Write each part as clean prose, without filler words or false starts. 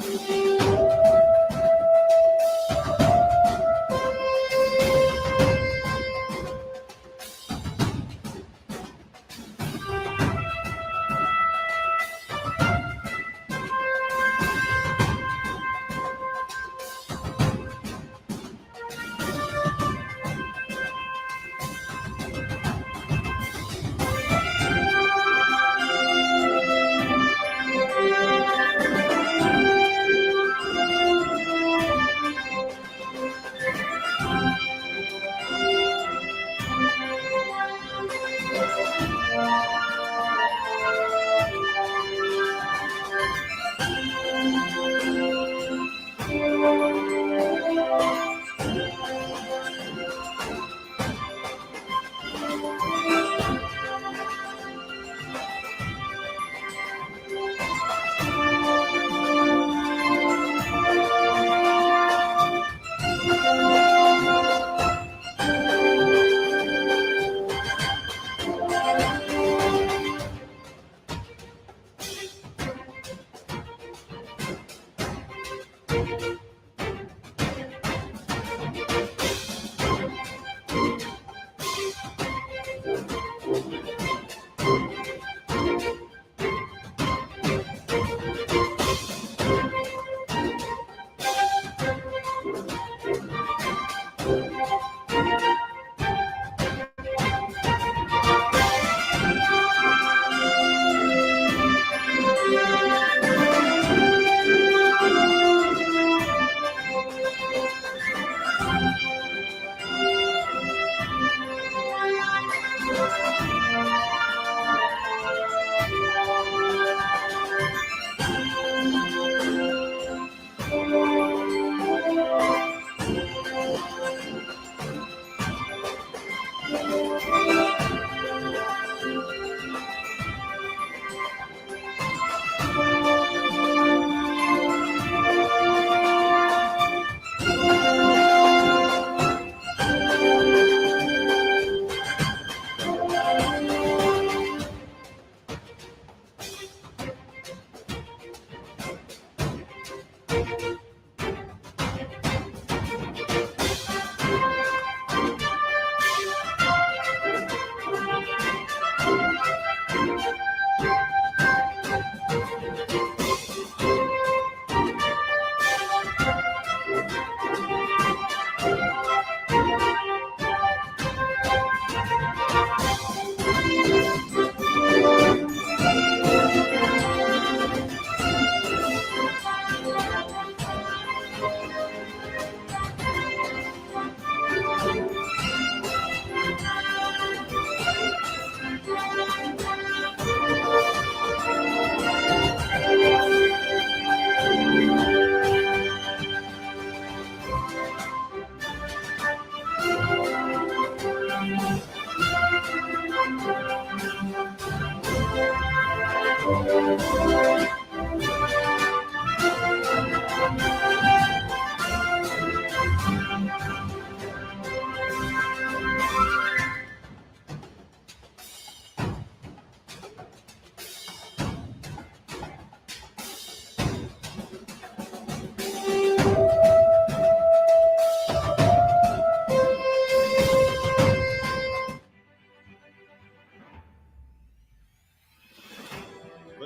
The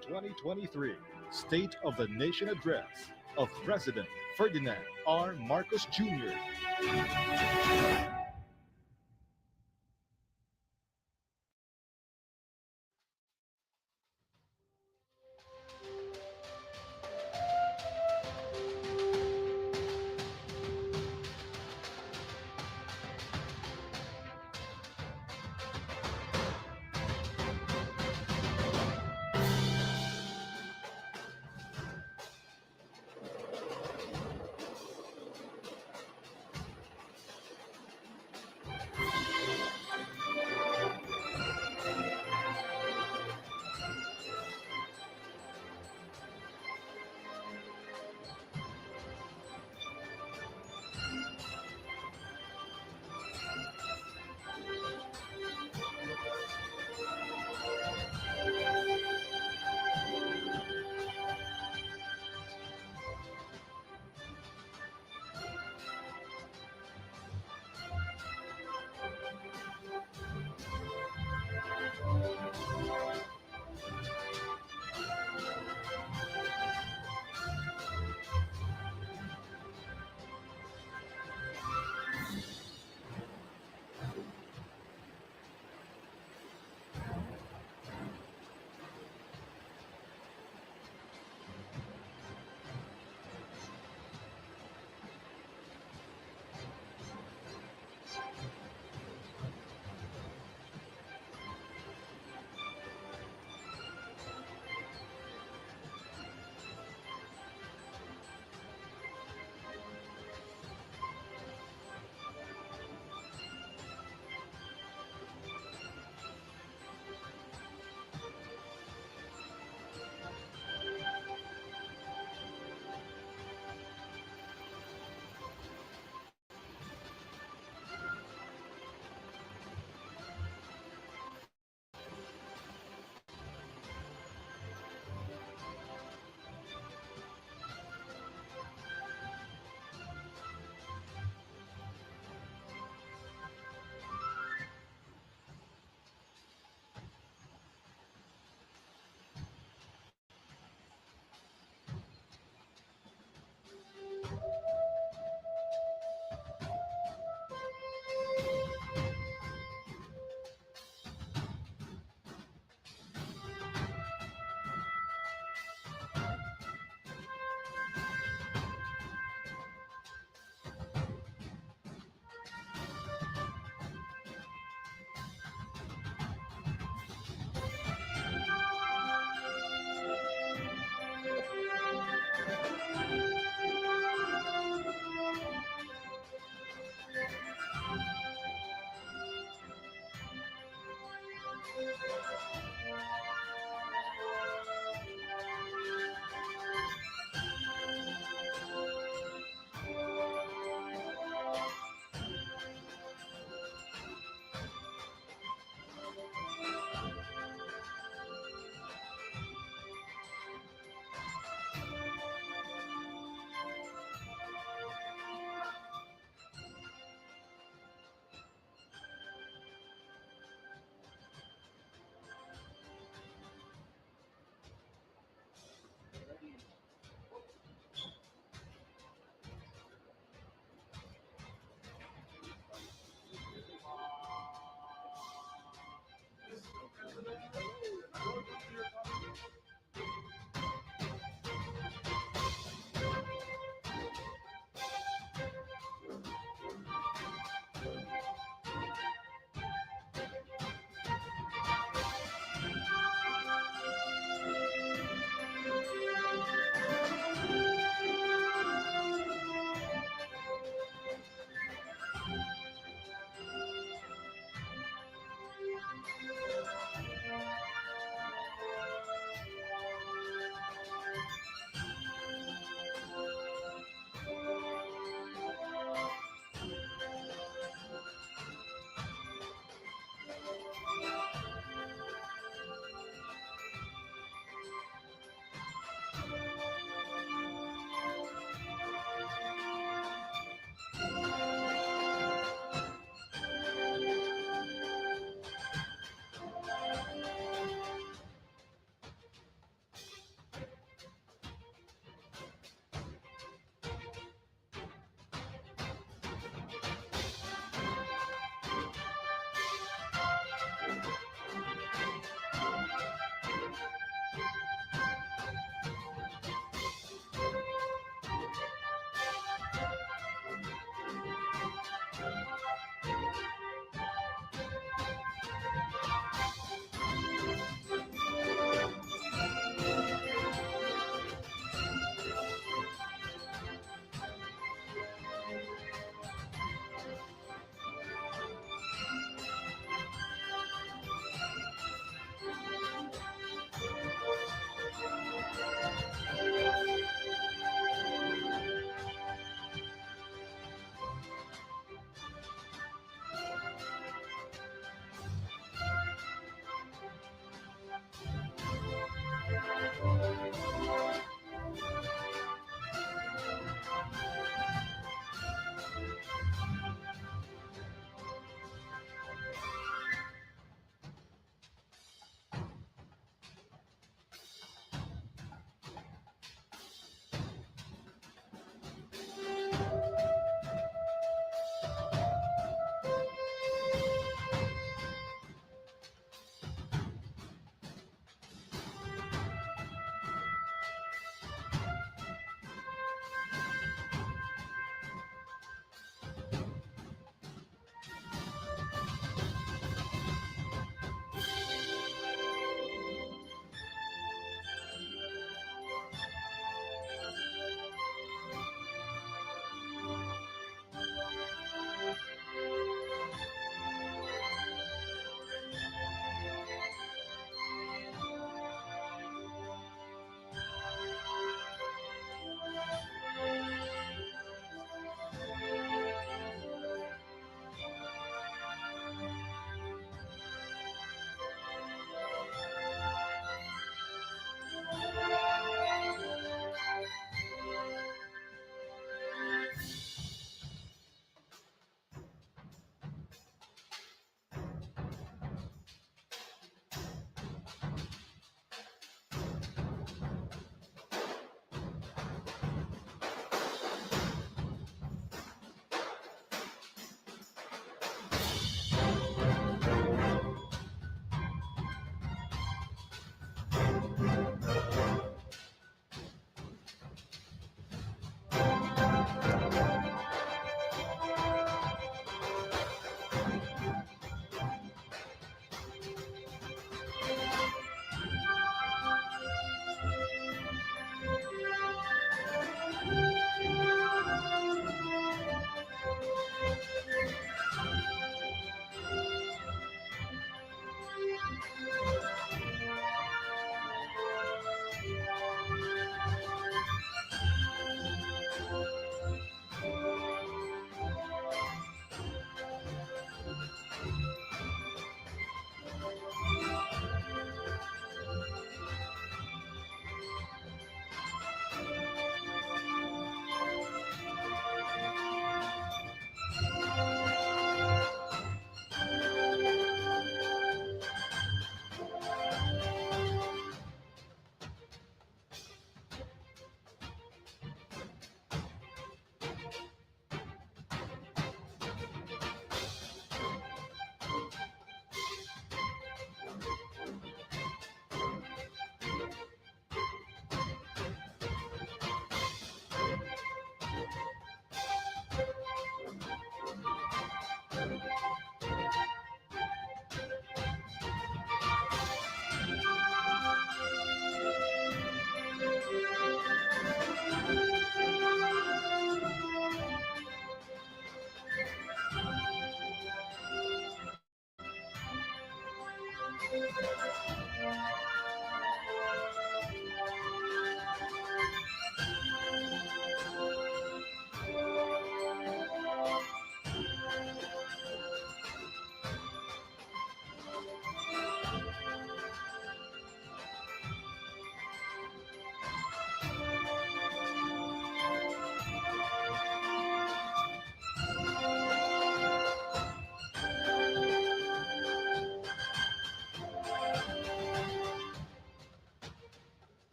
2023 State of the Nation Address of President Ferdinand R. Marcos Jr.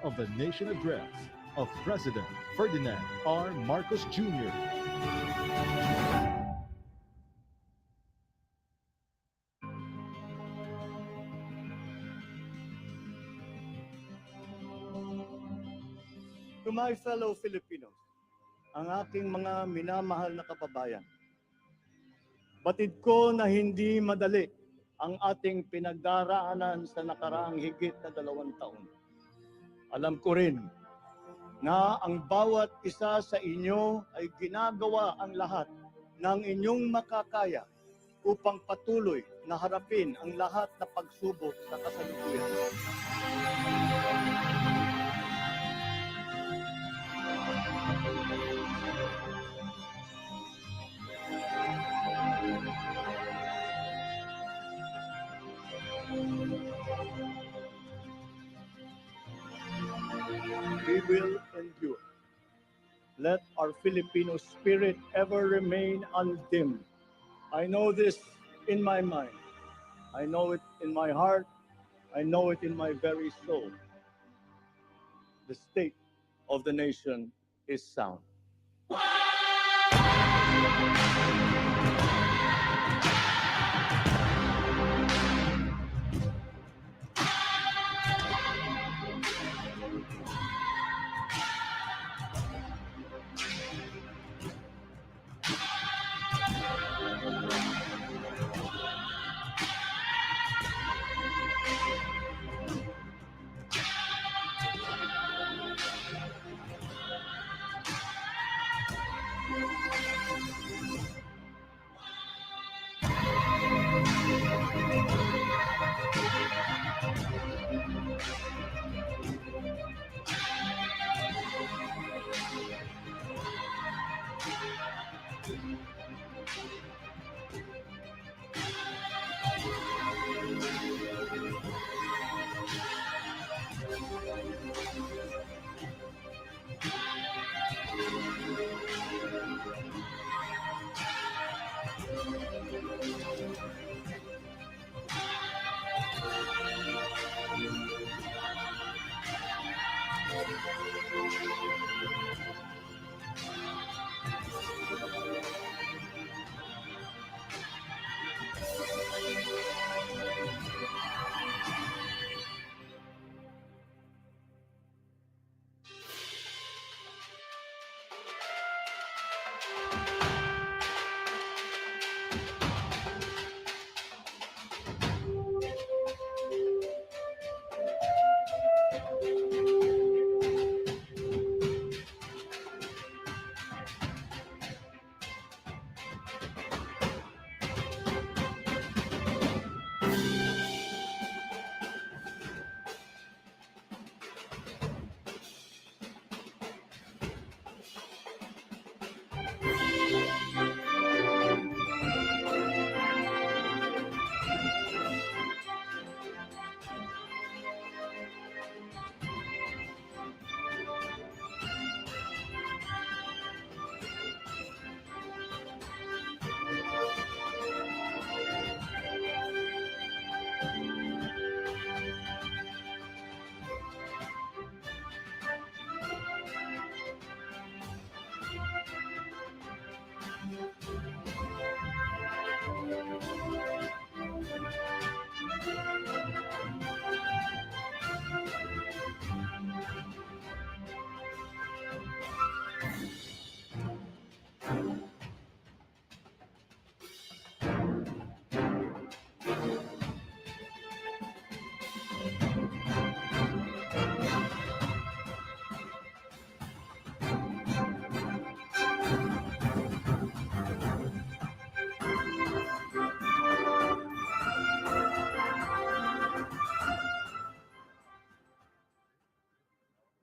of the Nation Address of President Ferdinand R. Marcos Jr. To my fellow Filipinos, ang aking mga minamahal na kababayan, batid ko na hindi madali ang ating pinagdaraanan sa nakaraang higit na 2 taon. Alam ko rin na ang bawat isa sa inyo ay ginagawa ang lahat ng inyong makakaya upang patuloy na harapin ang lahat na pagsubok sa kasalukuyan. We will endure. Let our Filipino spirit ever remain undimmed. I know this in my mind. I know it in my heart. I know it in my very soul. The state of the nation is sound.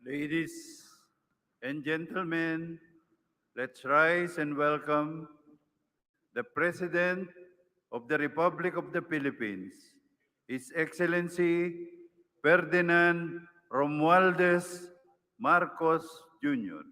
Ladies and gentlemen, let's rise and welcome the President of the Republic of the Philippines, His Excellency Ferdinand Romualdez Marcos Jr.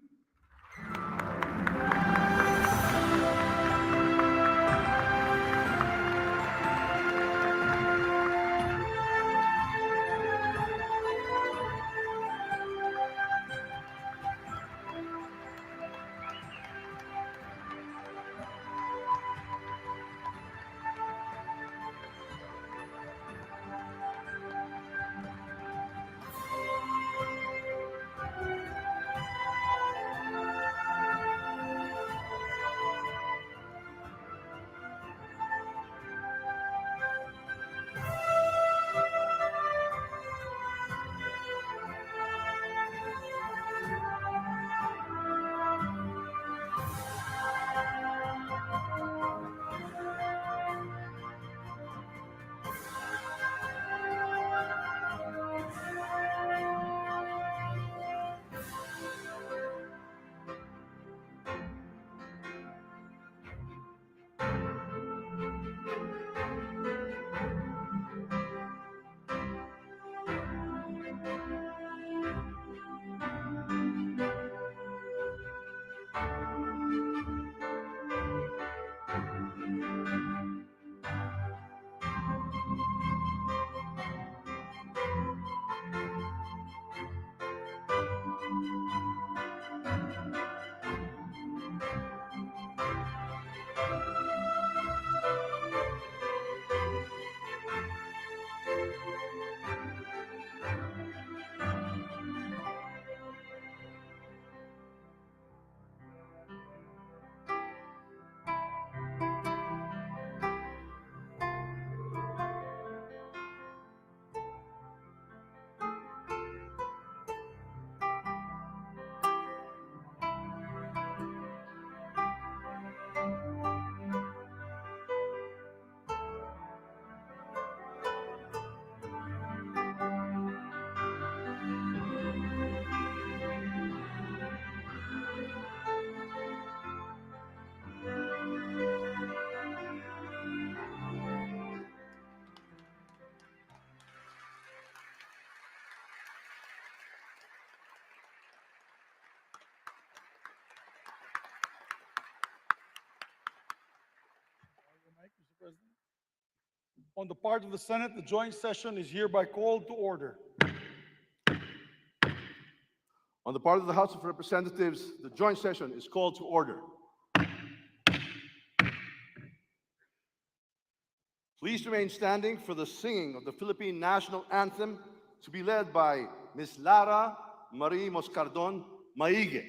On the part of the Senate, the joint session is hereby called to order. On the part of the House of Representatives, the joint session is called to order. Please remain standing for the singing of the Philippine National Anthem to be led by Ms. Lara Marie Moscardon Maige.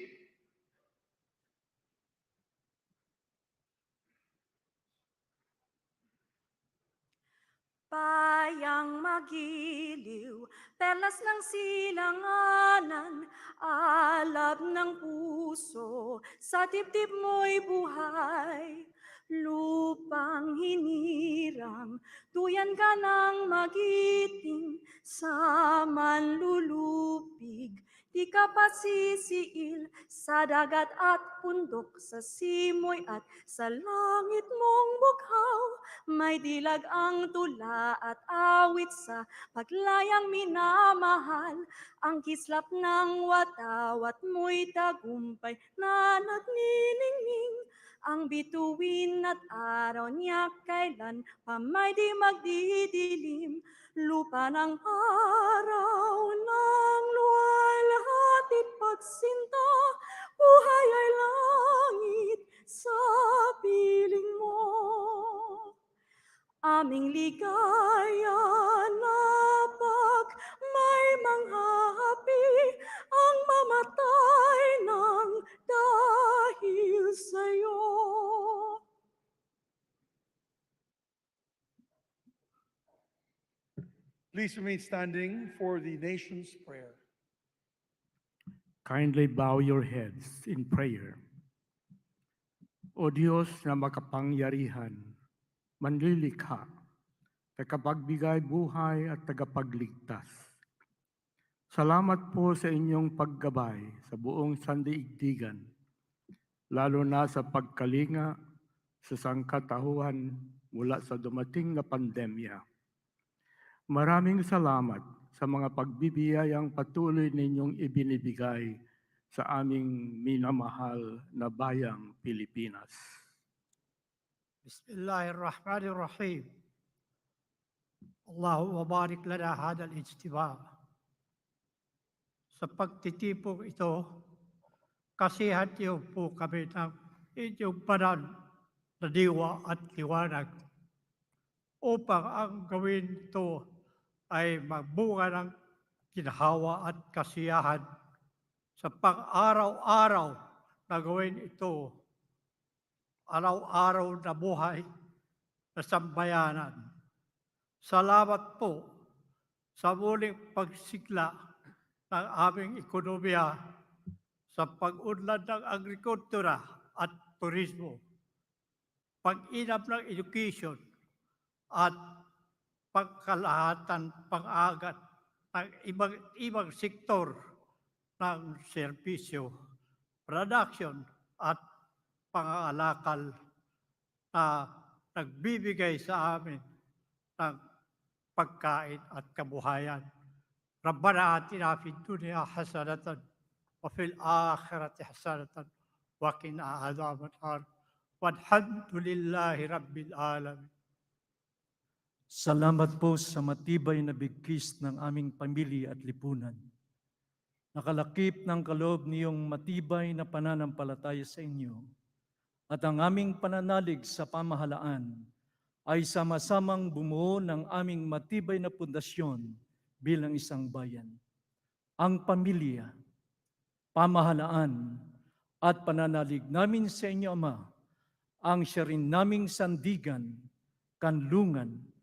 Bayang magiliw, perlas ng silanganan, alab ng puso, sa dibdib mo'y buhay. Lupang hinirang, tuyan ka ng magiting, sa manlulupig, di ka pasisiil, sa dagat at bundok, sa simoy at sa langit mong bughaw. May dilag ang tula at awit sa paglayang minamahal. Ang kislap ng watawat mo'y tagumpay na nagniningning. Ang bituin at araw niya kailan pa may di magdidilim. Lupa ng araw ng luwalhatit pagsinta, buhay ay langit sa piling mo. Aming ligaya na pag may manghahapi ang mamatay ng dahil sa'yo. Please remain standing for the nation's prayer. Kindly bow your heads in prayer. O Diyos na makapangyarihan, manlilikha, tagapagbigay buhay at tagapagligtas. Salamat po sa inyong paggabay sa buong sandaigdigan, lalo na sa pagkalinga sa sangkatauhan mula sa dumating na pandemya. Maraming salamat sa mga pagbibiyayang patuloy ninyong ibinibigay sa aming minamahal na bayang Pilipinas. Bismillahirrahmanirrahim. Allahumma barik lana hadal ijtima. Sa pagtitipong ito, kasihan niyo po kami ng inyong banal na diwa at liwanag upang ang gawin ito ay magbunga ng ginhawa at kasiyahan sa pang-araw-araw na gawin ito, araw-araw na buhay na sambayanan. Salamat po sa muling pagsigla ng aming ekonomiya sa pag-unlad ng agrikultura at turismo, pag-inam ng education at pagkalahatan pang-agat ng ibang sektor ng serbisyo, production at pangangalakal na nagbibigay sa amin ng pagkain at kabuhayan. Rabbana atina fid dunya hasanatan wa fil akhirati hasanatan wa qina adhaban nar. Walhamdulillahi rabbil alamin. Salamat po sa matibay na bigkis ng aming pamilya at lipunan. Nakalakip ng kaloob niyong matibay na pananampalataya sa inyo at ang aming pananalig sa pamahalaan ay sama-samang bumuo ng aming matibay na pundasyon bilang isang bayan. Ang pamilya, pamahalaan at pananalig namin sa inyo, Ama, ang siya rin naming sandigan, kanlungan,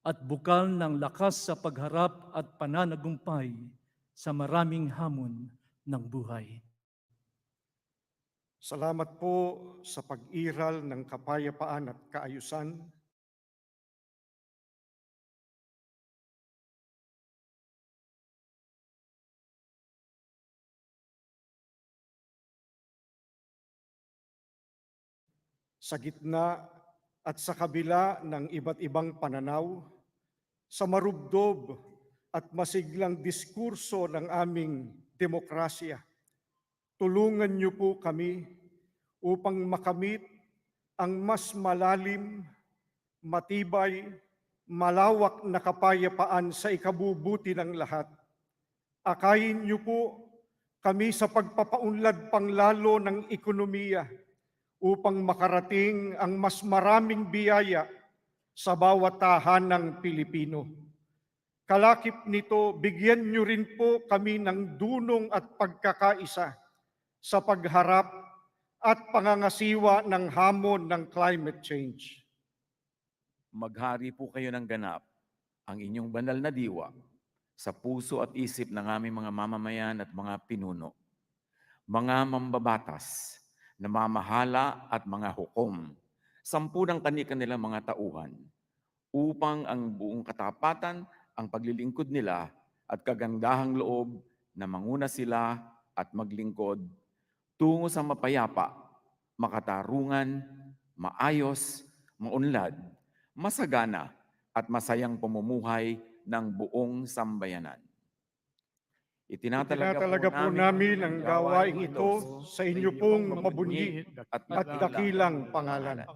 at bukal ng lakas sa pagharap at pananagumpay sa maraming hamon ng buhay. Salamat po sa pag-iral ng kapayapaan at kaayusan. Sa gitna at sa kabila ng iba't ibang pananaw, sa marubdob at masiglang diskurso ng aming demokrasya, tulungan niyo po kami upang makamit ang mas malalim, matibay malawak na kapayapaan sa ikabubuti ng lahat. Akayin niyo po kami sa pagpapaunlad panglalo ng ekonomiya upang makarating ang mas maraming biyaya sa bawat tahanang Pilipino. Kalakip nito, bigyan niyo rin po kami ng dunong at pagkakaisa sa pagharap at pangangasiwa ng hamon ng climate change. Maghari po kayo ng ganap ang inyong banal na diwa sa puso at isip ng aming mga mamamayan at mga pinuno, mga mambabatas, na mamahala at mga hukom, 10 ng kanilang mga tauhan, upang ang buong katapatan, ang paglilingkod nila at kagandahang loob na manguna sila at maglingkod tungo sa mapayapa, makatarungan, maayos, maunlad, masagana at masayang pamumuhay ng buong sambayanan. Itinatalaga po namin ang gawain ito sa inyo pong mabunyi at dakilang pangalan.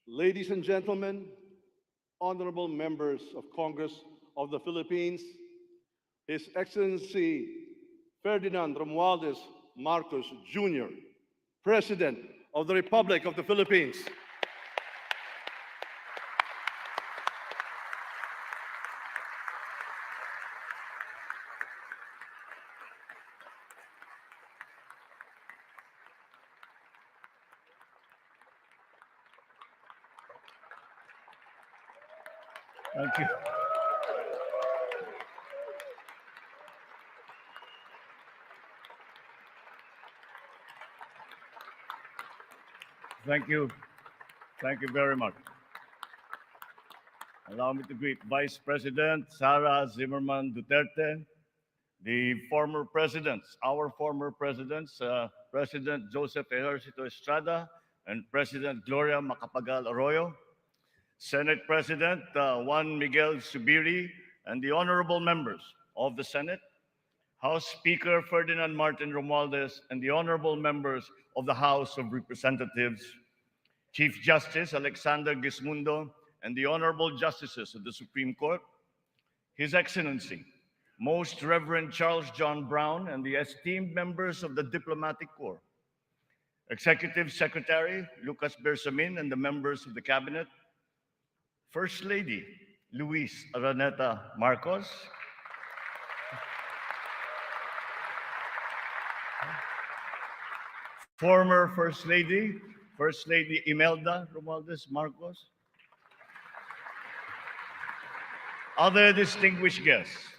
Ladies and gentlemen, honorable members of Congress of the Philippines, His Excellency Ferdinand Romualdez Marcos Jr., President of the Republic of the Philippines. Thank you. Thank you. Thank you very much. Allow me to greet Vice President Sara Zimmerman Duterte, the former presidents, our former presidents, President Joseph Ejercito Estrada and President Gloria Macapagal Arroyo, Senate President Juan Miguel Zubiri, and the honorable members of the Senate, House Speaker Ferdinand Martin Romualdez, and the honorable members of the House of Representatives, Chief Justice Alexander Gismundo, and the honorable justices of the Supreme Court, His Excellency, Most Reverend Charles John Brown, and the esteemed members of the Diplomatic Corps, Executive Secretary Lucas Bersamin, and the members of the Cabinet, First Lady Luis Araneta Marcos, former First Lady Imelda Romualdez Marcos, other distinguished guests,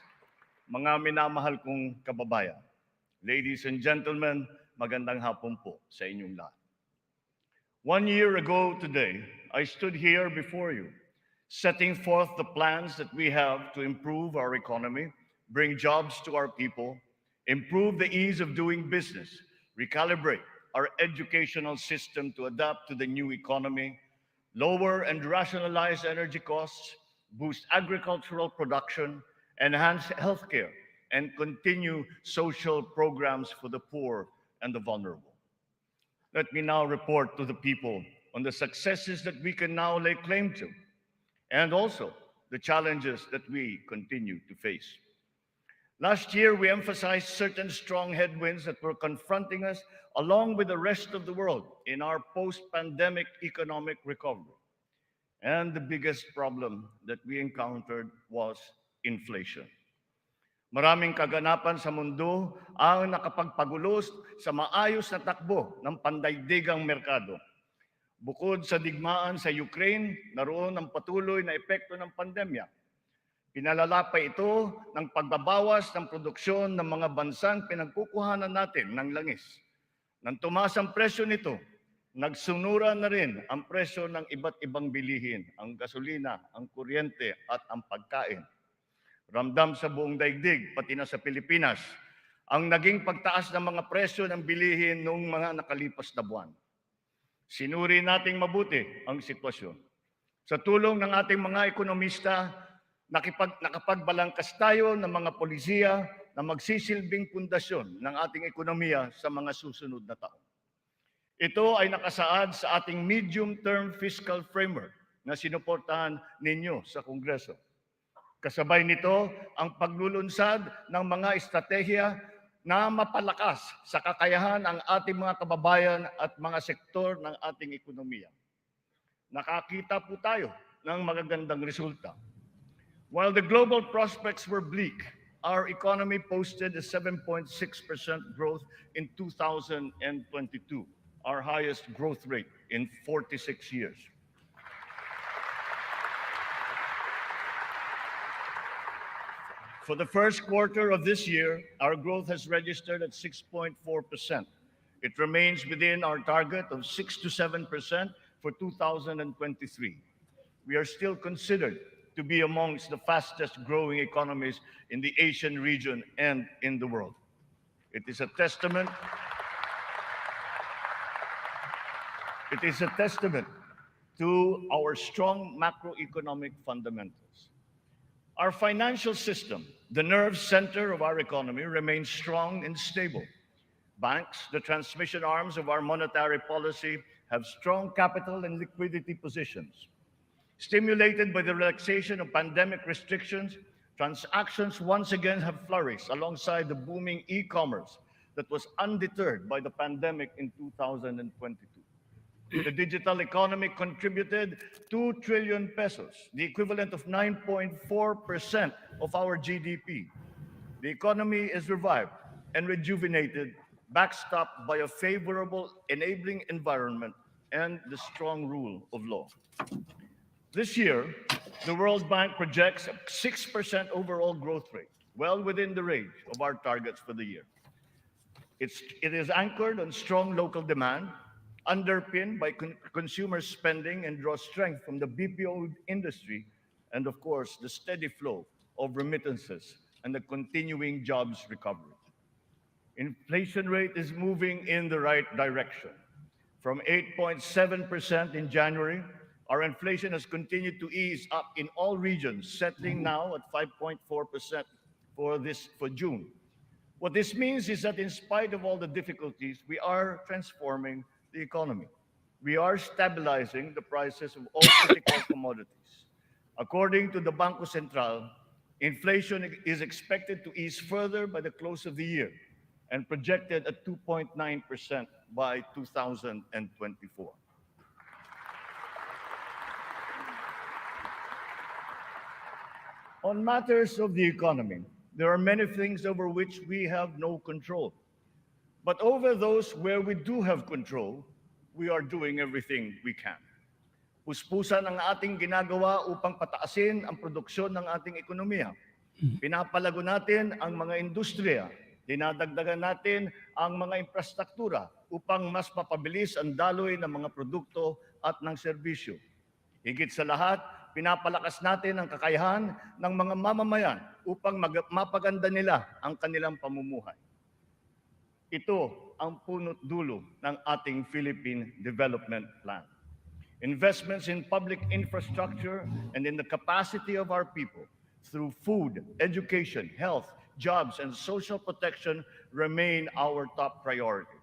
mga minamahal kong kababayan, ladies and gentlemen, magandang hapon po sa inyong lahat. 1 year ago today, I stood here before you, setting forth the plans that we have to improve our economy, bring jobs to our people, improve the ease of doing business, recalibrate our educational system to adapt to the new economy, lower and rationalize energy costs, boost agricultural production, enhance healthcare, and continue social programs for the poor and the vulnerable. Let me now report to the people on the successes that we can now lay claim to, and also the challenges that we continue to face. Last year, we emphasized certain strong headwinds that were confronting us along with the rest of the world in our post-pandemic economic recovery. And the biggest problem that we encountered was inflation. Maraming kaganapan sa mundo ang nakapagpagulo sa maayos na takbo ng pandaigdigang merkado. Bukod sa digmaan sa Ukraine, naroon ang patuloy na epekto ng pandemya. Pinalala pa ito ng pagbabawas ng produksyon ng mga bansang pinagkukuhanan natin ng langis. Nang tumaas ang presyo nito, nagsumura na rin ang presyo ng iba't ibang bilihin, ang gasolina, ang kuryente at ang pagkain. Ramdam sa buong daigdig, pati na sa Pilipinas, ang naging pagtaas ng mga presyo ng bilihin noong mga nakalipas na buwan. Sinuri nating mabuti ang sitwasyon. Sa tulong ng ating mga ekonomista, nakapagbalangkas tayo ng mga polisiya na magsisilbing pundasyon ng ating ekonomiya sa mga susunod na taon. Ito ay nakasaad sa ating medium-term fiscal framework na sinuportahan ninyo sa Kongreso. Kasabay nito ang paglulunsad ng mga estratehiya na mapalakas sa kakayahan ang ating mga kababayan at mga sektor ng ating ekonomiya. Nakakita po tayo ng magagandang resulta. While the global prospects were bleak, our economy posted a 7.6% growth in 2022, our highest growth rate in 46 years. For the first quarter of this year, our growth has registered at 6.4%. It remains within our target of 6 to 7% for 2023. We are still considered to be amongst the fastest growing economies in the Asian region and in the world. It is a testament to our strong macroeconomic fundamentals. Our financial system, the nerve center of our economy, remains strong and stable. Banks, the transmission arms of our monetary policy, have strong capital and liquidity positions. Stimulated by the relaxation of pandemic restrictions, transactions once again have flourished alongside the booming e-commerce that was undeterred by the pandemic in 2022. The digital economy contributed 2 trillion pesos, the equivalent of 9.4% of our GDP. The economy is revived and rejuvenated, backstopped by a favorable enabling environment and the strong rule of law. This year, the World Bank projects a 6% overall growth rate, well within the range of our targets for the year. It is anchored on strong local demand, underpinned by consumer spending, and draws strength from the BPO industry and, of course, the steady flow of remittances and the continuing jobs recovery. Inflation rate is moving in the right direction. From 8.7% in January, our inflation has continued to ease up in all regions, settling now at 5.4% for June. What this means is that in spite of all the difficulties, we are transforming the economy. We are stabilizing the prices of all critical commodities. According to the Bangko Sentral, inflation is expected to ease further by the close of the year and projected at 2.9% by 2024. On matters of the economy, there are many things over which we have no control. But over those where we do have control, we are doing everything we can. Puspusan ang ating ginagawa upang pataasin ang produksyon ng ating ekonomiya. Pinapalago natin ang mga industriya. Dinadagdagan natin ang mga infrastruktura upang mas mapabilis ang daloy ng mga produkto at ng serbisyo. Higit sa lahat, pinapalakas natin ang kakayahan ng mga mamamayan upang mapaganda nila ang kanilang pamumuhay. Ito ang punot dulo ng ating Philippine Development Plan. Investments in public infrastructure and in the capacity of our people through food, education, health, jobs, and social protection remain our top priority.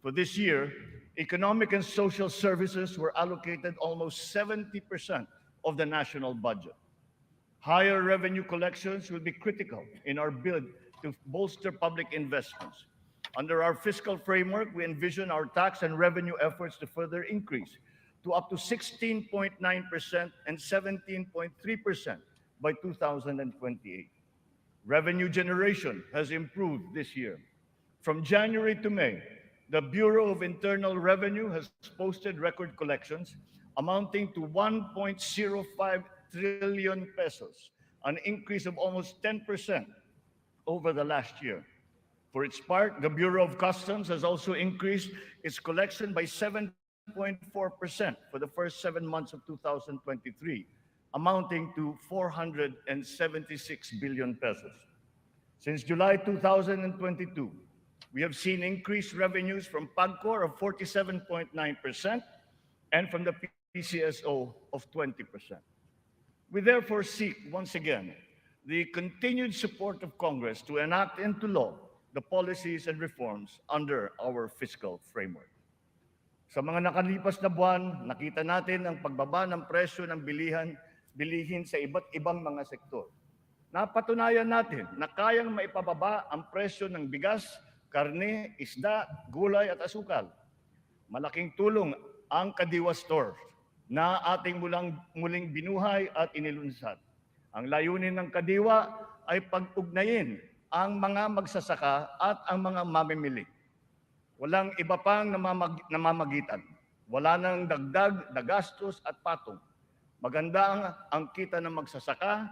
For this year, economic and social services were allocated almost 70% of the national budget. Higher revenue collections will be critical in our bid to bolster public investments. Under our fiscal framework, we envision our tax and revenue efforts to further increase to up to 16.9% and 17.3% by 2028. Revenue generation has improved this year. From January to May, the Bureau of Internal Revenue has posted record collections amounting to 1.05 trillion pesos, an increase of almost 10% over the last year. For its part, the Bureau of Customs has also increased its collection by 7.4% for the first 7 months of 2023, amounting to 476 billion pesos. Since July 2022, we have seen increased revenues from PAGCOR of 47.9% and from the PCSO of 20%. We therefore seek, once again, the continued support of Congress to enact into law the policies and reforms under our fiscal framework. Sa mga nakalipas na buwan, nakita natin ang pagbaba ng presyo ng bilihin sa iba't ibang mga sektor. Napatunayan natin na kayang maipababa ang presyo ng bigas, karne, isda, gulay at asukal. Malaking tulong ang Kadiwa Store na ating muling binuhay at inilunsad. Ang layunin ng Kadiwa ay pag-ugnayin ang mga magsasaka at ang mga mamimili. Walang iba pang namamagitan. Wala nang dagdag na gastos at patong. Maganda ang kita ng magsasaka,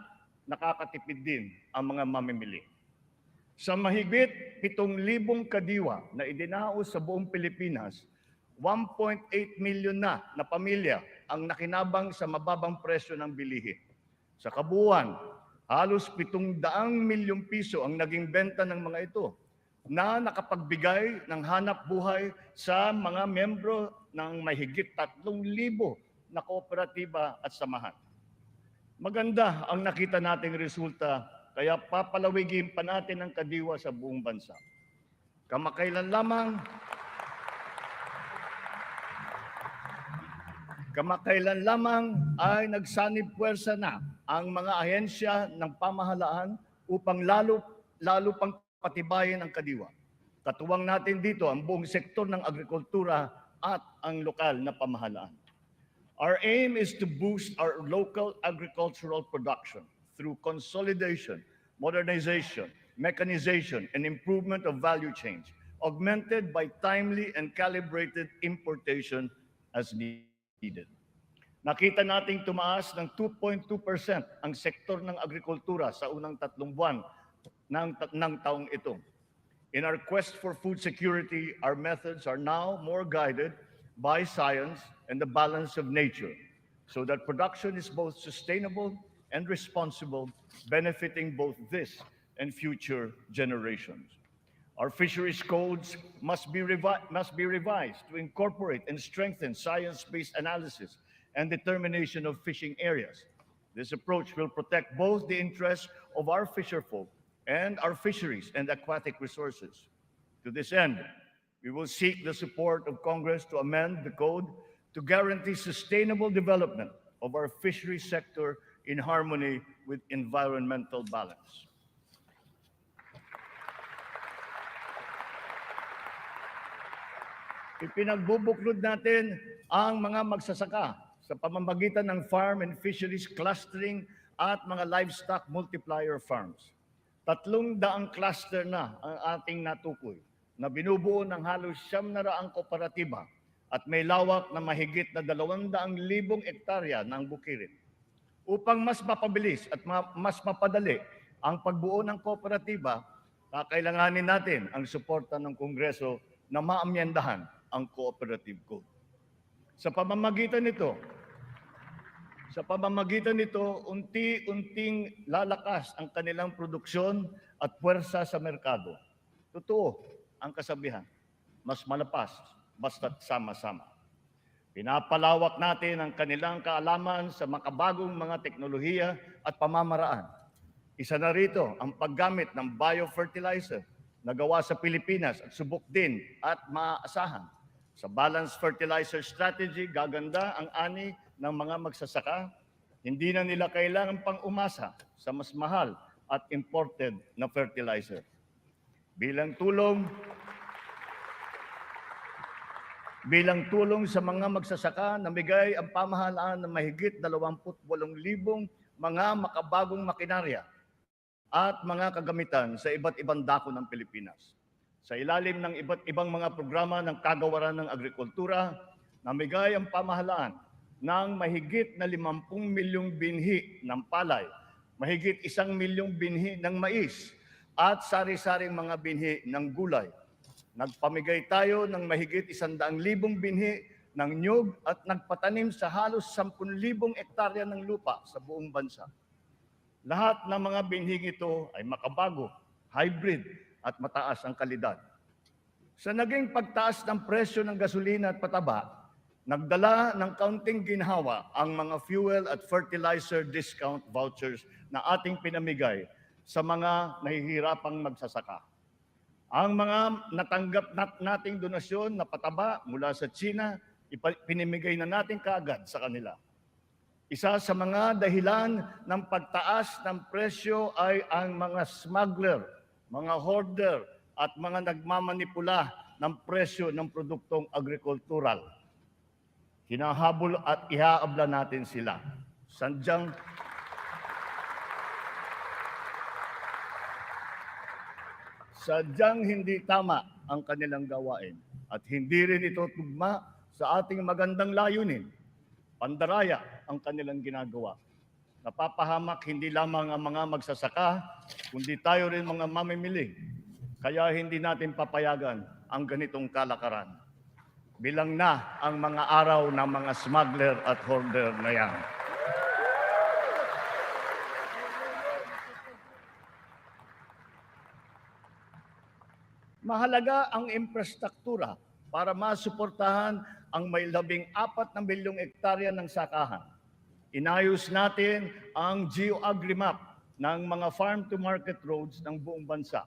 nakakatipid din ang mga mamimili. Sa mahigit 7,000 kadiwa na idinaos sa buong Pilipinas, 1.8 million na pamilya ang nakinabang sa mababang presyo ng bilihin. Sa kabuuan, halos 700 milyong piso ang naging benta ng mga ito na nakapagbigay ng hanap buhay sa mga membro ng mahigit 3,000 na kooperatiba at samahan. Maganda ang nakita nating resulta, kaya papalawigin pa natin ang Kadiwa sa buong bansa. Kamakailan lamang ay nagsanib puwersa na ang mga ahensya ng pamahalaan upang lalo pang patibayin ang Kadiwa. Katuwang natin dito ang buong sektor ng agrikultura at ang lokal na pamahalaan. Our aim is to boost our local agricultural production through consolidation, modernization, mechanization, and improvement of value chains, augmented by timely and calibrated importation as needed. Nakita nating tumaas ng 2.2% ang sektor ng agrikultura sa unang 3 buwan ng taong ito. In our quest for food security, our methods are now more guided by science and the balance of nature, so that production is both sustainable and responsible, benefiting both this and future generations. Our fisheries codes must be revised to incorporate and strengthen science-based analysis and determination of fishing areas. This approach will protect both the interests of our fisherfolk and our fisheries and aquatic resources. To this end, we will seek the support of Congress to amend the code to guarantee sustainable development of our fisheries sector in harmony with environmental balance. Ipinagbubuklod natin ang mga magsasaka sa pamamagitan ng farm and fisheries clustering at mga livestock multiplier farms. 300 cluster na ang ating natukoy na binubuo ng halos 900 kooperatiba at may lawak na mahigit na 200,000 hektarya ng bukirin. Upang mas mapabilis at mas mapadali ang pagbuo ng kooperatiba, kakailanganin natin ang suporta ng Kongreso na maamyendahan ang Cooperative Code. Sa pamamagitan nito, unti-unting lalakas ang kanilang produksyon at puwersa sa merkado. Totoo ang kasabihan, mas malapas basta't sama-sama. Pinapalawak natin ang kanilang kaalaman sa makabagong mga teknolohiya at pamamaraan. Isa na rito ang paggamit ng biofertilizer na gawa sa Pilipinas at subok din at maaasahan. Sa balanced fertilizer strategy, gaganda ang ani ng mga magsasaka. Hindi na nila kailangan pang umasa sa mas mahal at imported na fertilizer. Bilang tulong sa mga magsasaka, namigay ang pamahalaan ng mahigit 28,000 mga makabagong makinarya at mga kagamitan sa iba't ibang dako ng Pilipinas. Sa ilalim ng iba't ibang mga programa ng kagawaran ng agrikultura, namigay ang pamahalaan ng mahigit na 50 milyong binhi ng palay, mahigit 1 milyong binhi ng mais, at sari-saring mga binhi ng gulay. Nagpamigay tayo ng mahigit 100,000 binhi ng nyug at nagpatanim sa halos 10,000 hektarya ng lupa sa buong bansa. Lahat ng mga binhing ito ay makabago, hybrid at mataas ang kalidad. Sa naging pagtaas ng presyo ng gasolina at pataba, nagdala ng kaunting ginhawa ang mga fuel at fertilizer discount vouchers na ating pinamigay sa mga nahihirapang magsasaka. Ang mga natanggap nating donasyon na pataba mula sa China, pinimigay na natin kaagad sa kanila. Isa sa mga dahilan ng pagtaas ng presyo ay ang mga smuggler, mga hoarder at mga nagmamanipula ng presyo ng produktong agrikultural. Hinahabol at ihaabla natin sila. Sadyang hindi tama ang kanilang gawain at hindi rin ito tugma sa ating magandang layunin. Pandaraya ang kanilang ginagawa. Napapahamak hindi lamang ang mga magsasaka, kundi tayo rin mga mamimili. Kaya hindi natin papayagan ang ganitong kalakaran. Bilang na ang mga araw ng mga smuggler at hoarder na yan. Mahalaga ang infrastruktura para masuportahan ang may 14 na milyong hektarya ng sakahan. Inayos natin ang geo-agri-map ng mga farm-to-market roads ng buong bansa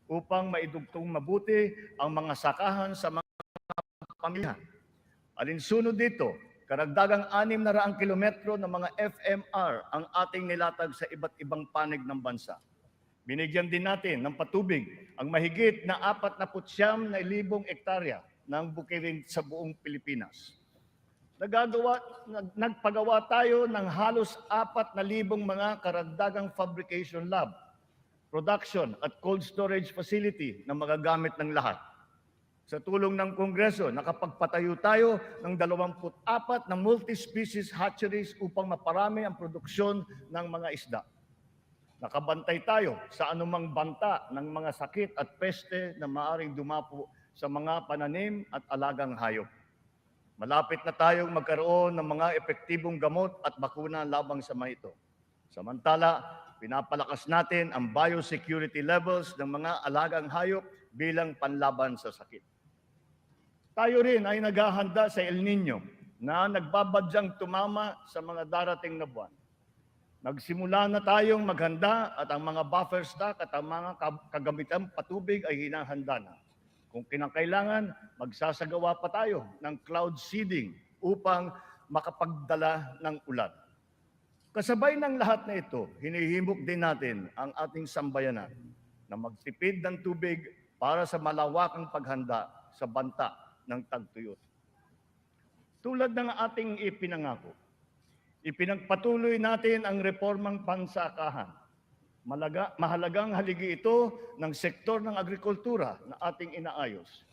upang maidugtong mabuti ang mga sakahan sa mga pamilya. Alinsunod dito, karagdagang 600 kilometro ng mga FMR ang ating nilatag sa iba't ibang panig ng bansa. Binigyan din natin ng patubig ang mahigit na 49,000 hektarya ng bukirin sa buong Pilipinas. Nagpagawa tayo ng halos 4,000 mga karagdagang fabrication lab, production at cold storage facility na magagamit ng lahat. Sa tulong ng Kongreso, nakapagpatayo tayo ng 24 na multi-species hatcheries upang maparami ang produksyon ng mga isda. Nakabantay tayo sa anumang banta ng mga sakit at peste na maaring dumapo sa mga pananim at alagang hayop. Malapit na tayong magkaroon ng mga epektibong gamot at bakuna labang sa mga ito. Samantala, pinapalakas natin ang biosecurity levels ng mga alagang hayop bilang panlaban sa sakit. Tayo rin ay naghahanda sa El Nino na nagbabadyang tumama sa mga darating na buwan. Nagsimula na tayong maghanda at ang mga buffer stock at ang mga kagamitang patubig ay hinahanda na. Kung kinakailangan, magsasagawa pa tayo ng cloud seeding upang makapagdala ng ulan. Kasabay ng lahat na ito, hinihimok din natin ang ating sambayanan na magtipid ng tubig para sa malawakang paghanda sa banta ng tagtuyot. Tulad ng ating ipinangako, ipinagpatuloy natin ang reformang pansakahan. Mahalagang haligi ito ng sektor ng agrikultura na ating inaayos.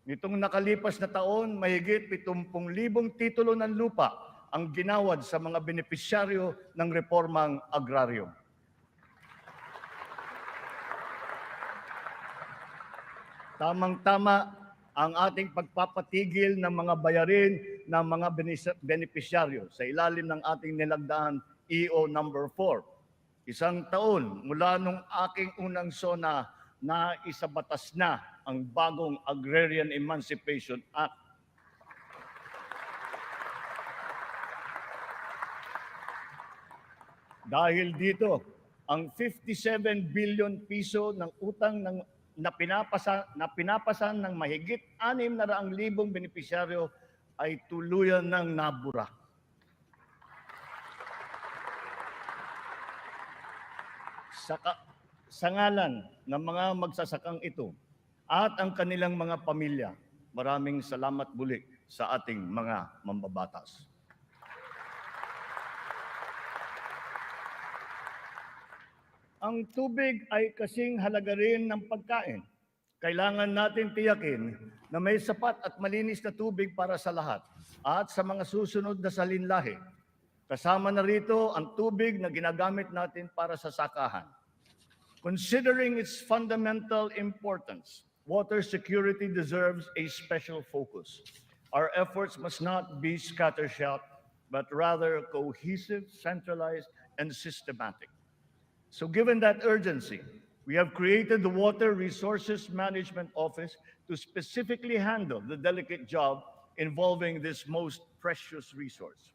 Nitong nakalipas na taon, mahigit 70,000 titulo ng lupa ang ginawad sa mga benepisyaryo ng reformang agraryo. Tamang-tama ang ating pagpapatigil ng mga bayarin ng mga benepisyaryo sa ilalim ng ating nilagdaan EO number 4. Isang taon mula nung aking unang SONA na isabatas na ang bagong Agrarian Emancipation Act. Dahil dito, ang 57 billion piso ng utang na pinapasan ng mahigit 600,000 benepisyaryo ay tuluyan ng nabura. Sa ngalan ng mga magsasakang ito at ang kanilang mga pamilya, maraming salamat muli sa ating mga mambabatas. Ang tubig ay kasing halaga rin ng pagkain. Kailangan natin tiyakin na may sapat at malinis na tubig para sa lahat at sa mga susunod na salinlahi. Kasama na rito ang tubig na ginagamit natin para sa sakahan. Considering its fundamental importance, water security deserves a special focus. Our efforts must not be scattershot, but rather cohesive, centralized, and systematic. So given that urgency, We have created the Water Resources Management Office to specifically handle the delicate job involving this most precious resource.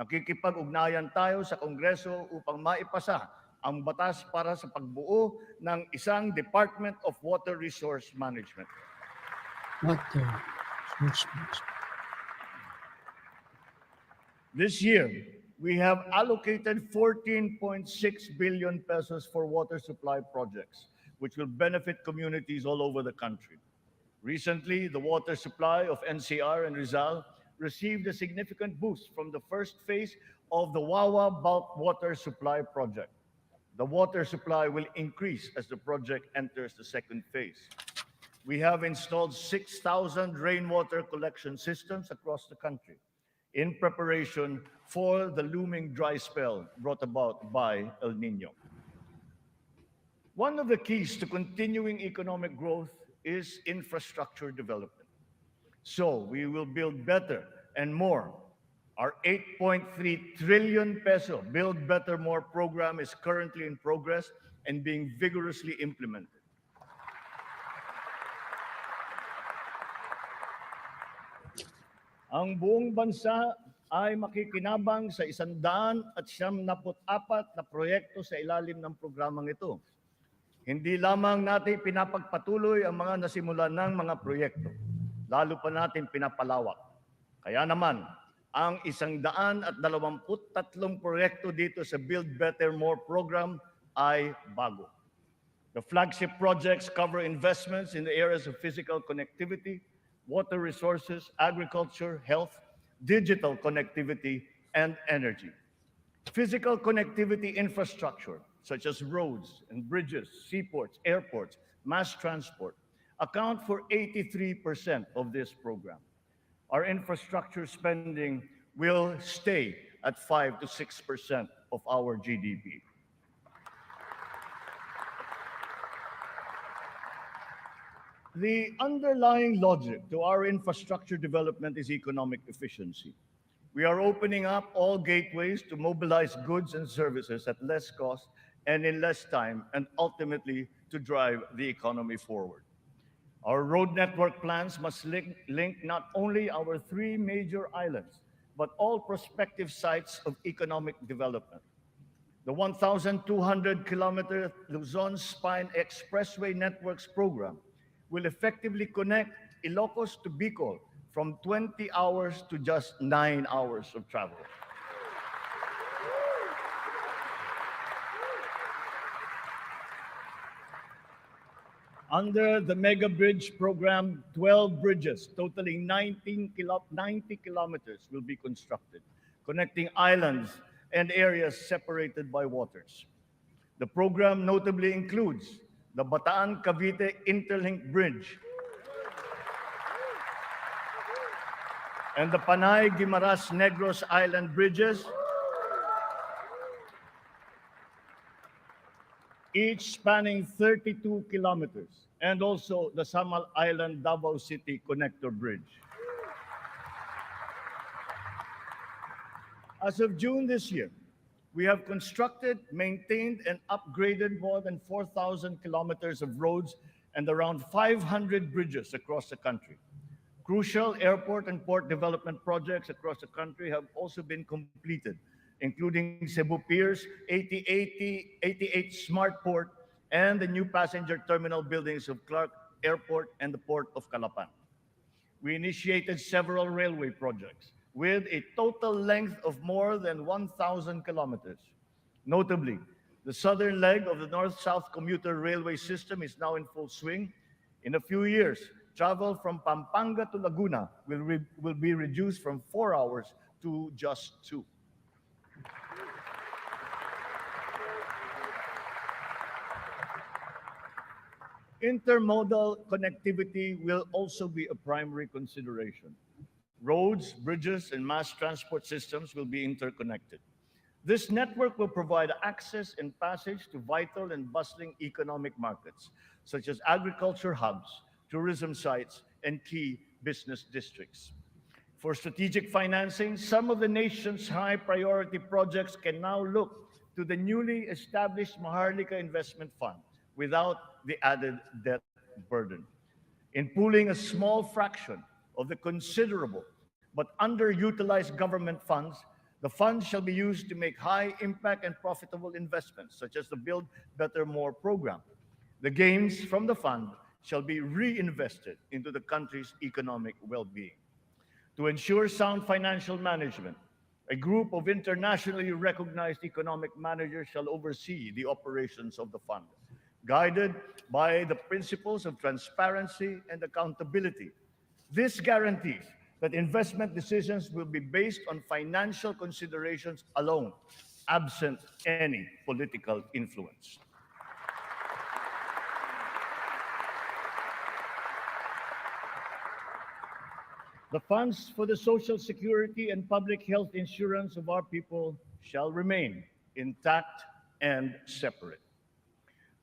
Nakikipag-ugnayan tayo sa Kongreso upang maipasa ang batas para sa pagbuo ng isang Department of Water Resource Management. This year, we have allocated 14.6 billion pesos for water supply projects, which will benefit communities all over the country. Recently, the water supply of NCR and Rizal received a significant boost from the first phase of the Wawa Bulk Water Supply Project. The water supply will increase as the project enters the second phase. We have installed 6,000 rainwater collection systems across the country in preparation for the looming dry spell brought about by El Nino. One of the keys to continuing economic growth is infrastructure development. So we will build better and more. Our 8.3 trillion peso Build Better More program is currently in progress and being vigorously implemented. Ang buong bansa ay makikinabang sa 174 na proyekto sa ilalim ng programang ito. Hindi lamang natin pinapagpatuloy ang mga nasimulan ng mga proyekto, lalo pa natin pinapalawak. Kaya naman, ang 123 proyekto dito sa Build Better More program ay bago. The flagship projects cover investments in the areas of physical connectivity, water resources, agriculture, health, digital connectivity, and energy. Physical connectivity infrastructure, such as roads and bridges, seaports, airports, mass transport, account for 83% of this program. Our infrastructure spending will stay at 5 to 6% of our GDP. The underlying logic to our infrastructure development is economic efficiency. We are opening up all gateways to mobilize goods and services at less cost and in less time, and ultimately to drive the economy forward. Our road network plans must link not only our 3 major islands, but all prospective sites of economic development. The 1,200-kilometer Luzon Spine Expressway Networks program will effectively connect Ilocos to Bicol from 20 hours to just 9 hours of travel. Under the Mega Bridge program, 12 bridges totaling 90 kilometers will be constructed, connecting islands and areas separated by waters. The program notably includes the Bataan-Cavite Interlink Bridge and the Panay-Guimaras-Negros Island bridges, each spanning 32 kilometers, and also the Samal Island Davao City Connector Bridge. As of June this year, we have constructed, maintained, and upgraded more than 4,000 kilometers of roads and around 500 bridges across the country. Crucial airport and port development projects across the country have also been completed, including Cebu Pier's 88 Smart Port and the new passenger terminal buildings of Clark Airport and the Port of Calapan. We initiated several railway projects with a total length of more than 1,000 kilometers. Notably, the southern leg of the North-South commuter railway system is now in full swing. In a few years, travel from Pampanga to Laguna will be reduced from 4 hours to just 2. Intermodal connectivity will also be a primary consideration. Roads, bridges, and mass transport systems will be interconnected. This network will provide access and passage to vital and bustling economic markets, such as agriculture hubs, tourism sites, and key business districts. For strategic financing, some of the nation's high-priority projects can now look to the newly established Maharlika Investment Fund without the added debt burden. In pooling a small fraction of the considerable but underutilized government funds, the funds shall be used to make high impact and profitable investments, such as the Build Better More program. The gains from the fund shall be reinvested into the country's economic well-being. To ensure sound financial management, a group of internationally recognized economic managers shall oversee the operations of the fund, guided by the principles of transparency and accountability. This guarantees that investment decisions will be based on financial considerations alone, absent any political influence. The funds for the social security and public health insurance of our people shall remain intact and separate.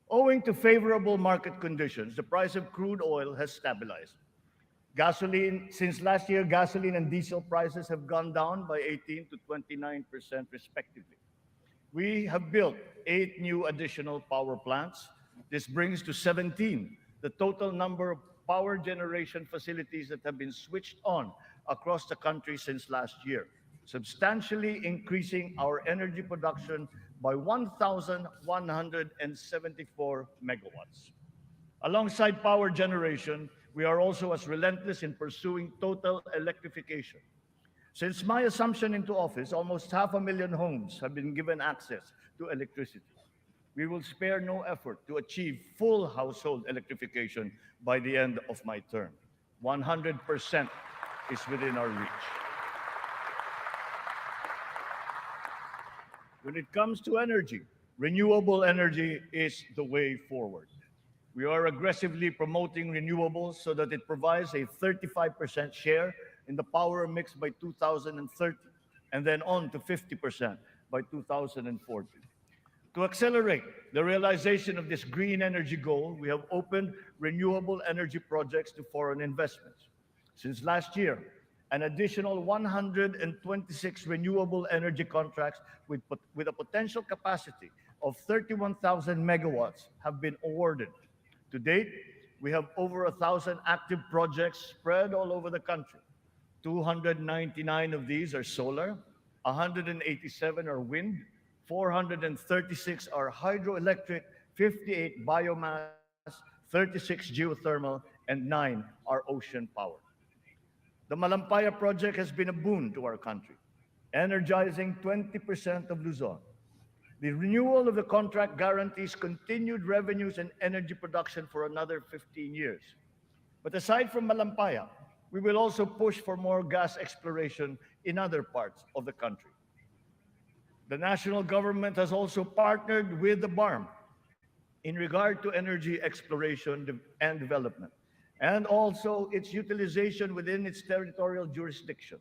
Owing to favorable market conditions, the price of crude oil has stabilized. Since last year, gasoline and diesel prices have gone down by 18 to 29% respectively. We have built 8 new additional power plants. This brings to 17 the total number of power generation facilities that have been switched on across the country since last year, substantially increasing our energy production by 1,174 megawatts. Alongside power generation, we are also as relentless in pursuing total electrification. Since my assumption into office, almost 500,000 homes have been given access to electricity. We will spare no effort to achieve full household electrification by the end of my term. 100% is within our reach. When it comes to energy, renewable energy is the way forward. We are aggressively promoting renewables so that it provides a 35% share in the power mix by 2030, and then on to 50% by 2040. To accelerate the realization of this green energy goal, we have opened renewable energy projects to foreign investments. Since last year, an additional 126 renewable energy contracts with a potential capacity of 31,000 megawatts have been awarded. To date, we have over 1,000 active projects spread all over the country. 299 of these are solar, 187 are wind, 436 are hydroelectric, 58 biomass, 36 geothermal, and 9 are ocean power. The Malampaya project has been a boon to our country, energizing 20% of Luzon. The renewal of the contract guarantees continued revenues and energy production for another 15 years. But aside from Malampaya, we will also push for more gas exploration in other parts of the country. The national government has also partnered with the BARM in regard to energy exploration and development, and also its utilization within its territorial jurisdiction.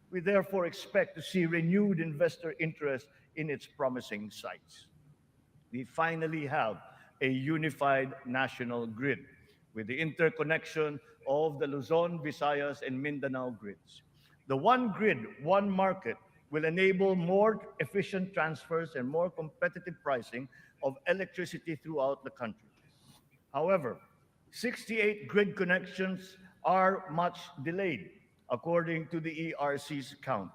We therefore expect to see renewed investor interest in its promising sites. We finally have a unified national grid with the interconnection of the Luzon, Visayas, and Mindanao grids. The one grid, one market will enable more efficient transfers and more competitive pricing of electricity throughout the country. However, 68 grid connections are much delayed, according to the ERC's count.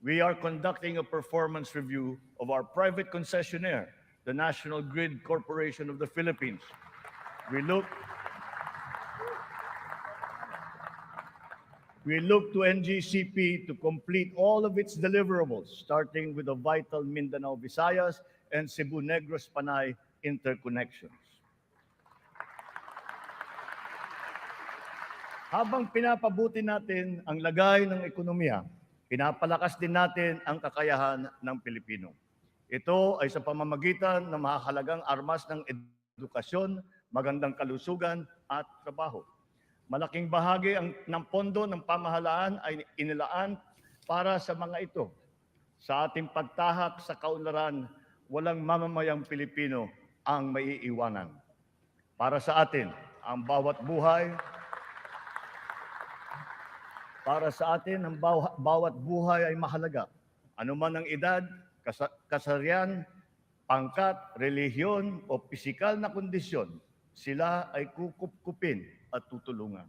We are conducting a performance review of our private concessionaire, the National Grid Corporation of the Philippines. We look to NGCP to complete all of its deliverables, starting with the vital Mindanao, Visayas, and Cebu Negros Panay interconnections. Habang pinapabuti natin ang lagay ng ekonomiya, pinapalakas din natin ang kakayahan ng Pilipino. Ito ay sa pamamagitan ng mahalagang armas ng edukasyon, magandang kalusugan at trabaho. Malaking bahagi ng pondo ng pamahalaan ay inilaan para sa mga ito. Sa ating pagtahak sa kaunlaran, walang mamamayang Pilipino ang maiiwanan. Para sa atin, ang bawat buhay bawat buhay ay mahalaga. Ano man ang edad, kasarian, pangkat, relihiyon o pisikal na kondisyon, sila ay kukupkupin at tutulungan.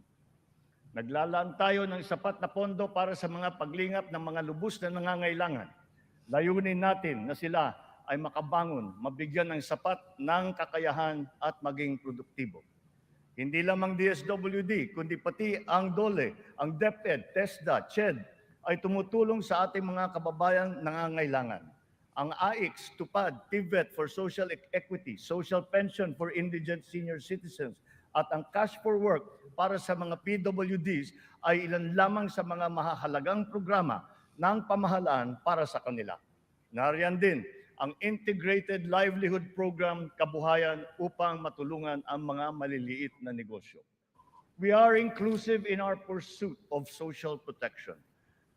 Naglalaan tayo ng sapat na pondo para sa mga paglingap ng mga lubos na nangangailangan. Layunin natin na sila ay makabangon, mabigyan ng sapat ng kakayahan at maging produktibo. Hindi lamang DSWD, kundi pati ang DOLE, ang DepEd, TESDA, CHED ay tumutulong sa ating mga kababayan nangangailangan. Ang AIX, TUPAD, TVET for Social Equity, Social Pension for Indigent Senior Citizens, at ang Cash for Work para sa mga PWDs ay ilan lamang sa mga mahahalagang programa ng pamahalaan para sa kanila. Nariyan din ang Integrated Livelihood Program Kabuhayan upang matulungan ang mga maliliit na negosyo. We are inclusive in our pursuit of social protection.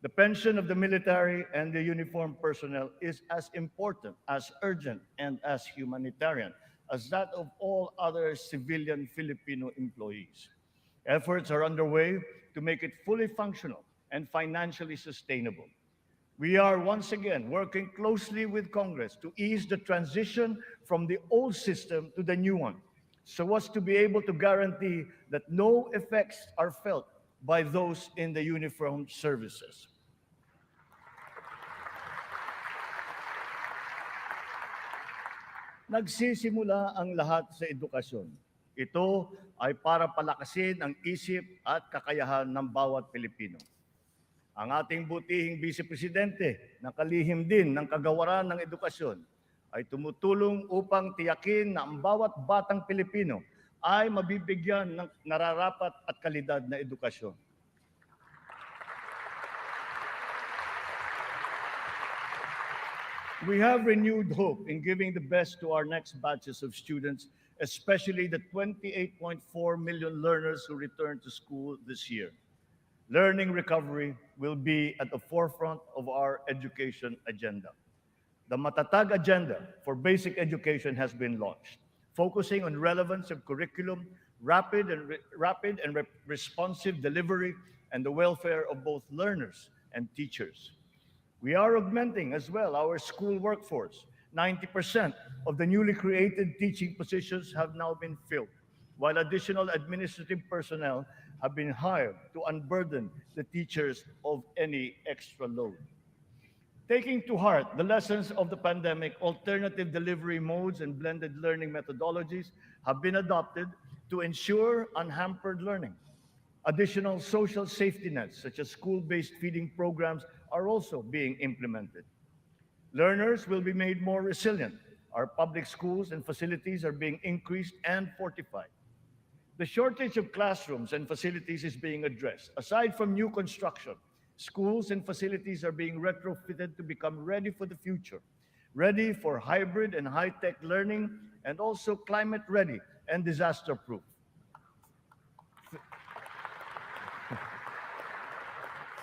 The pension of the military and the uniformed personnel is as important, as urgent, and as humanitarian as that of all other civilian Filipino employees. Efforts are underway to make it fully functional and financially sustainable. We are once again working closely with Congress to ease the transition from the old system to the new one, so as to be able to guarantee that no effects are felt by those in the uniformed services. Nagsisimula ang lahat sa edukasyon. Ito ay para palakasin ang isip at kakayahan ng bawat Pilipino. Ang ating butihing Vice Presidente na kalihim din ng kagawaran ng edukasyon ay tumutulong upang tiyakin na ang bawat batang Pilipino ay mabibigyan ng nararapat at kalidad na edukasyon. We have renewed hope in giving the best to our next batches of students, especially the 28.4 million learners who return to school this year. Learning recovery will be at the forefront of our education agenda. The Matatag Agenda for Basic Education has been launched, focusing on relevance of curriculum, rapid and responsive delivery, and the welfare of both learners and teachers. We are augmenting as well our school workforce. 90% of the newly created teaching positions have now been filled, while additional administrative personnel have been hired to unburden the teachers of any extra load. Taking to heart the lessons of the pandemic, alternative delivery modes and blended learning methodologies have been adopted to ensure unhampered learning. Additional social safety nets, such as school-based feeding programs, are also being implemented. Learners will be made more resilient. Our public schools and facilities are being increased and fortified. The shortage of classrooms and facilities is being addressed. Aside from new construction, schools and facilities are being retrofitted to become ready for the future, ready for hybrid and high-tech learning, and also climate-ready and disaster-proof.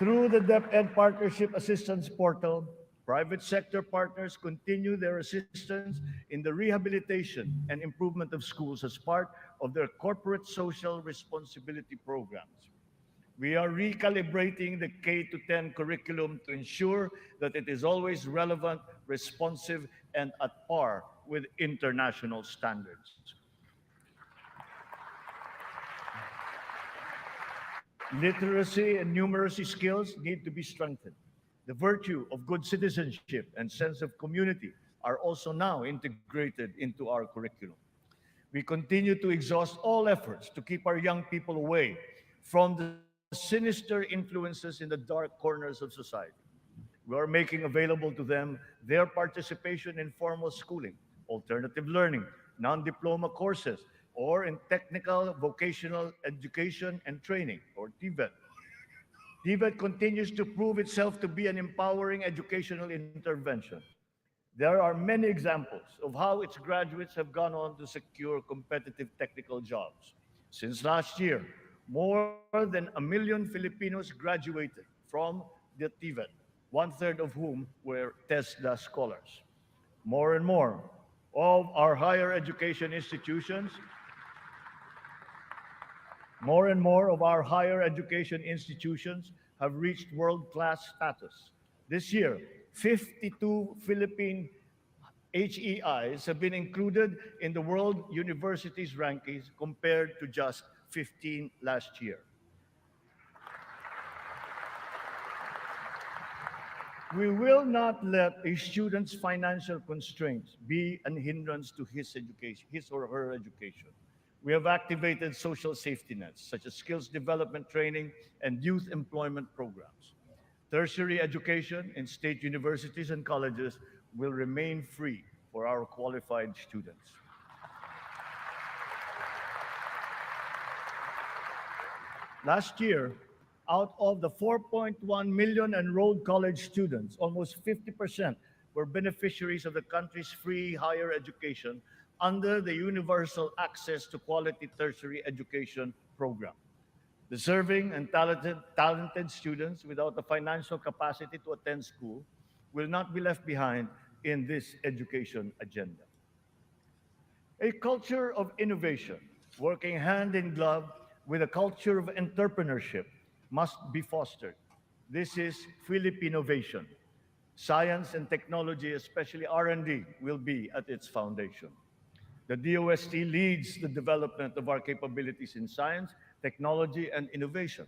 Through the DepEd Partnership Assistance Portal, private sector partners continue their assistance in the rehabilitation and improvement of schools as part of their corporate social responsibility programs. We are recalibrating the K-10 curriculum to ensure that it is always relevant, responsive, and at par with international standards. Literacy and numeracy skills need to be strengthened. The virtue of good citizenship and sense of community are also now integrated into our curriculum. We continue to exhaust all efforts to keep our young people away from the sinister influences in the dark corners of society. We are making available to them their participation in formal schooling, alternative learning, non-diploma courses, or in technical vocational education and training, or TVET. TVET continues to prove itself to be an empowering educational intervention. There are many examples of how its graduates have gone on to secure competitive technical jobs. Since last year, more than 1 million Filipinos graduated from the TVET, one-third of whom were TESDA scholars. More and more of our higher education institutions have reached world-class status. This year, 52 Philippine HEIs have been included in the World Universities rankings compared to just 15 last year. We will not let a student's financial constraints be an hindrance to his or her education. We have activated social safety nets, such as skills development training and youth employment programs. Tertiary education in state universities and colleges will remain free for our qualified students. Last year, out of the 4.1 million enrolled college students, almost 50% were beneficiaries of the country's free higher education under the Universal Access to Quality Tertiary Education program. Deserving and talented students without the financial capacity to attend school will not be left behind in this education agenda. A culture of innovation, working hand in glove with a culture of entrepreneurship, must be fostered. This is Philippinovation. Science and technology, especially R&D, will be at its foundation. The DOST leads the development of our capabilities in science, technology, and innovation.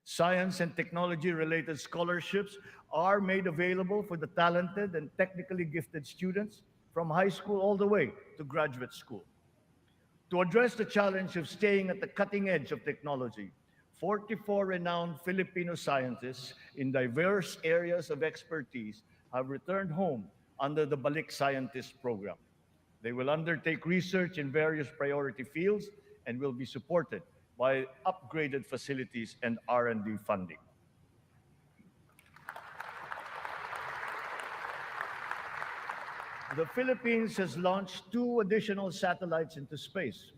Science and technology-related scholarships are made available for the talented and technically gifted students from high school all the way to graduate school. To address the challenge of staying at the cutting edge of technology, 44 renowned Filipino scientists in diverse areas of expertise have returned home under the Balik Scientist program. They will undertake research in various priority fields and will be supported by upgraded facilities and R&D funding. The Philippines has launched 2 additional satellites into space.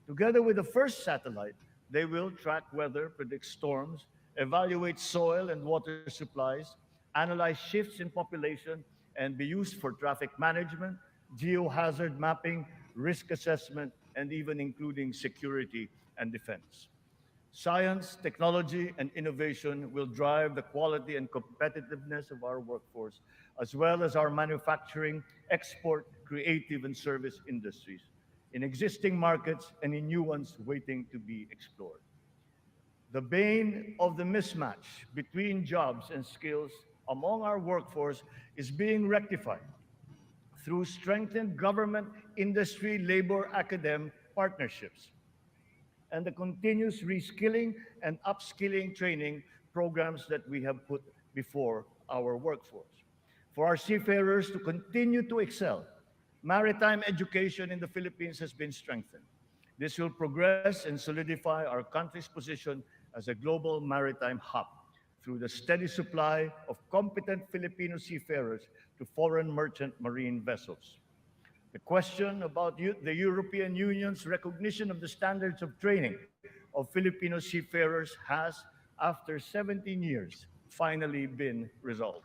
Together with the first satellite, they will track weather, predict storms, evaluate soil and water supplies, analyze shifts in population, and be used for traffic management, geohazard mapping, risk assessment, and even including security and defense. Science, technology, and innovation will drive the quality and competitiveness of our workforce, as well as our manufacturing, export, creative, and service industries in existing markets and in new ones waiting to be explored. The bane of the mismatch between jobs and skills among our workforce is being rectified through strengthened government, industry, labor, academic partnerships, and the continuous reskilling and upskilling training programs that we have put before our workforce. For our seafarers to continue to excel, maritime education in the Philippines has been strengthened. This will progress and solidify our country's position as a global maritime hub through the steady supply of competent Filipino seafarers to foreign merchant marine vessels. The question about the European Union's recognition of the standards of training of Filipino seafarers has, after 17 years, finally been resolved.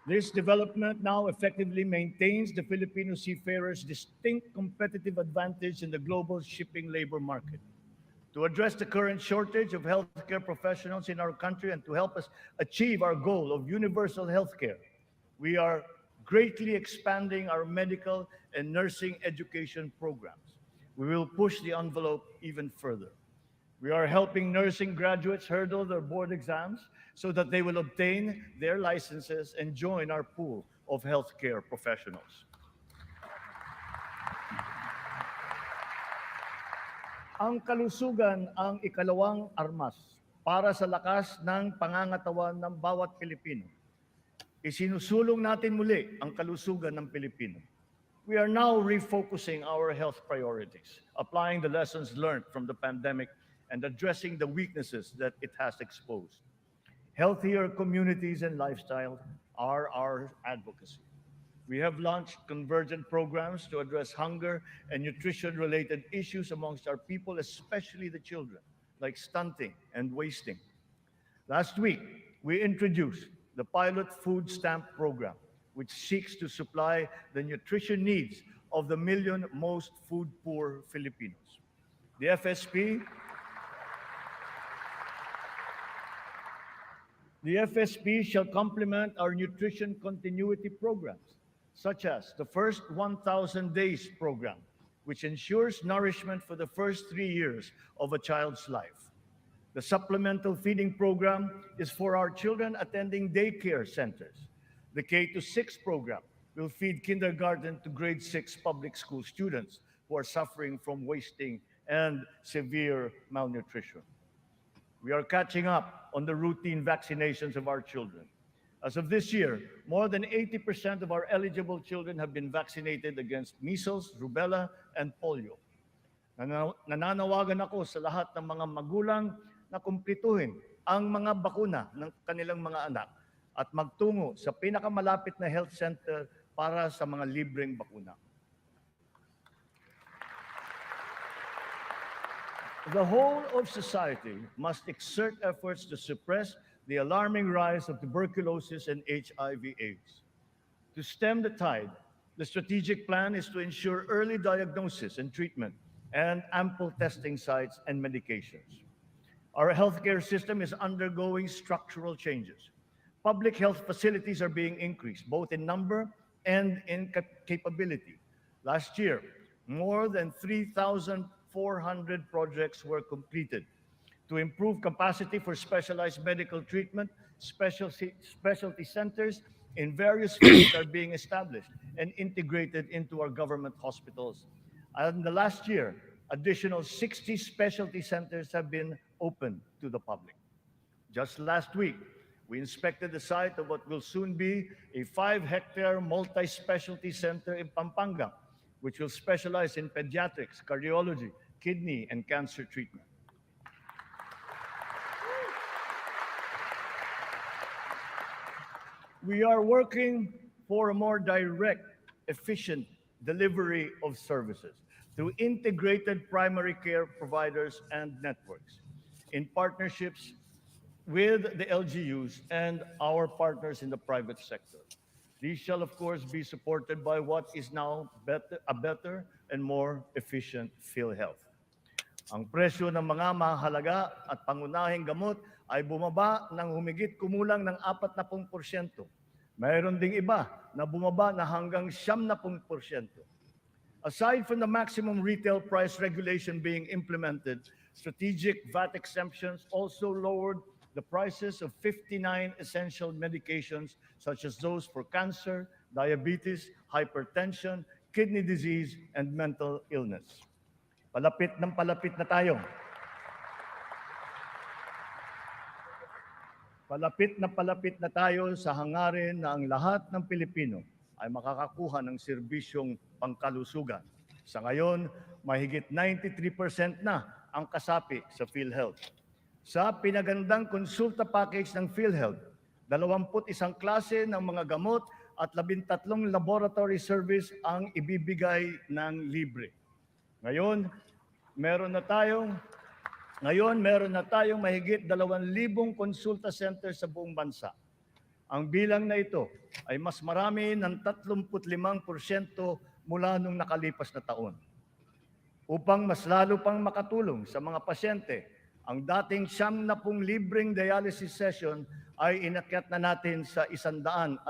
This development now effectively maintains the Filipino seafarers' distinct competitive advantage in the global shipping labor market. To address the current shortage of healthcare professionals in our country and to help us achieve our goal of universal healthcare, we are greatly expanding our medical and nursing education programs. We will push the envelope even further. We are helping nursing graduates hurdle their board exams so that they will obtain their licenses and join our pool of healthcare professionals. Ang kalusugan ang ikalawang armas para sa lakas ng pangangatawan ng bawat Pilipino. Isinusulong natin muli ang kalusugan ng Pilipino. We are now refocusing our health priorities, applying the lessons learned from the pandemic and addressing the weaknesses that it has exposed. Healthier communities and lifestyles are our advocacy. We have launched convergent programs to address hunger and nutrition-related issues amongst our people, especially the children, like stunting and wasting. Last week, we introduced the pilot food stamp program, which seeks to supply the nutrition needs of the million most food-poor Filipinos. The FSP shall complement our nutrition continuity programs, such as the First 1,000 Days program, which ensures nourishment for the first 3 years of a child's life. The supplemental feeding program is for our children attending daycare centers. The K-6 program will feed kindergarten to grade 6 public school students who are suffering from wasting and severe malnutrition. We are catching up on the routine vaccinations of our children. As of this year, more than 80% of our eligible children have been vaccinated against measles, rubella, and polio. Nananawagan ako sa lahat ng mga magulang na kumplituhin ang mga bakuna ng kanilang mga anak at magtungo sa pinakamalapit na health center para sa mga libreng bakuna. The whole of society must exert efforts to suppress the alarming rise of tuberculosis and HIV/AIDS. To stem the tide, the strategic plan is to ensure early diagnosis and treatment and ample testing sites and medications. Our healthcare system is undergoing structural changes. Public health facilities are being increased, both in number and in capability. Last year, more than 3,400 projects were completed to improve capacity for specialized medical treatment. Specialty centers in various fields are being established and integrated into our government hospitals. And in the last year, additional 60 specialty centers have been opened to the public. Just last week, we inspected the site of what will soon be a 5-hectare multi-specialty center in Pampanga, which will specialize in pediatrics, cardiology, kidney, and cancer treatment. We are working for a more direct, efficient delivery of services through integrated primary care providers and networks in partnerships with the LGUs and our partners in the private sector. These shall, of course, be supported by what is now a better and more efficient PhilHealth. Ang presyo ng mga mahalaga at pangunahing gamot ay bumaba ng humigit kumulang ng 40%. Mayroon ding iba na bumaba na hanggang 70%. Aside from the maximum retail price regulation being implemented, strategic VAT exemptions also lowered the prices of 59 essential medications such as those for cancer, diabetes, hypertension, kidney disease, and mental illness. Palapit na tayo. Palapit na tayo sa hangarin na ang lahat ng Pilipino ay makakakuha ng serbisyong pangkalusugan. Sa ngayon, mahigit 93% na ang kasapi sa PhilHealth. Sa pinagandang konsulta package ng PhilHealth, 21 klase ng mga gamot at 13 laboratory service ang ibibigay ng libre. Ngayon, meron na tayong mahigit 2,000 konsulta center sa buong bansa. Ang bilang na ito ay mas marami ng 35% mula nung nakalipas na taon. Upang mas lalo pang makatulong sa mga pasyente, ang dating 70 libreng dialysis session ay inakyat na natin sa 156.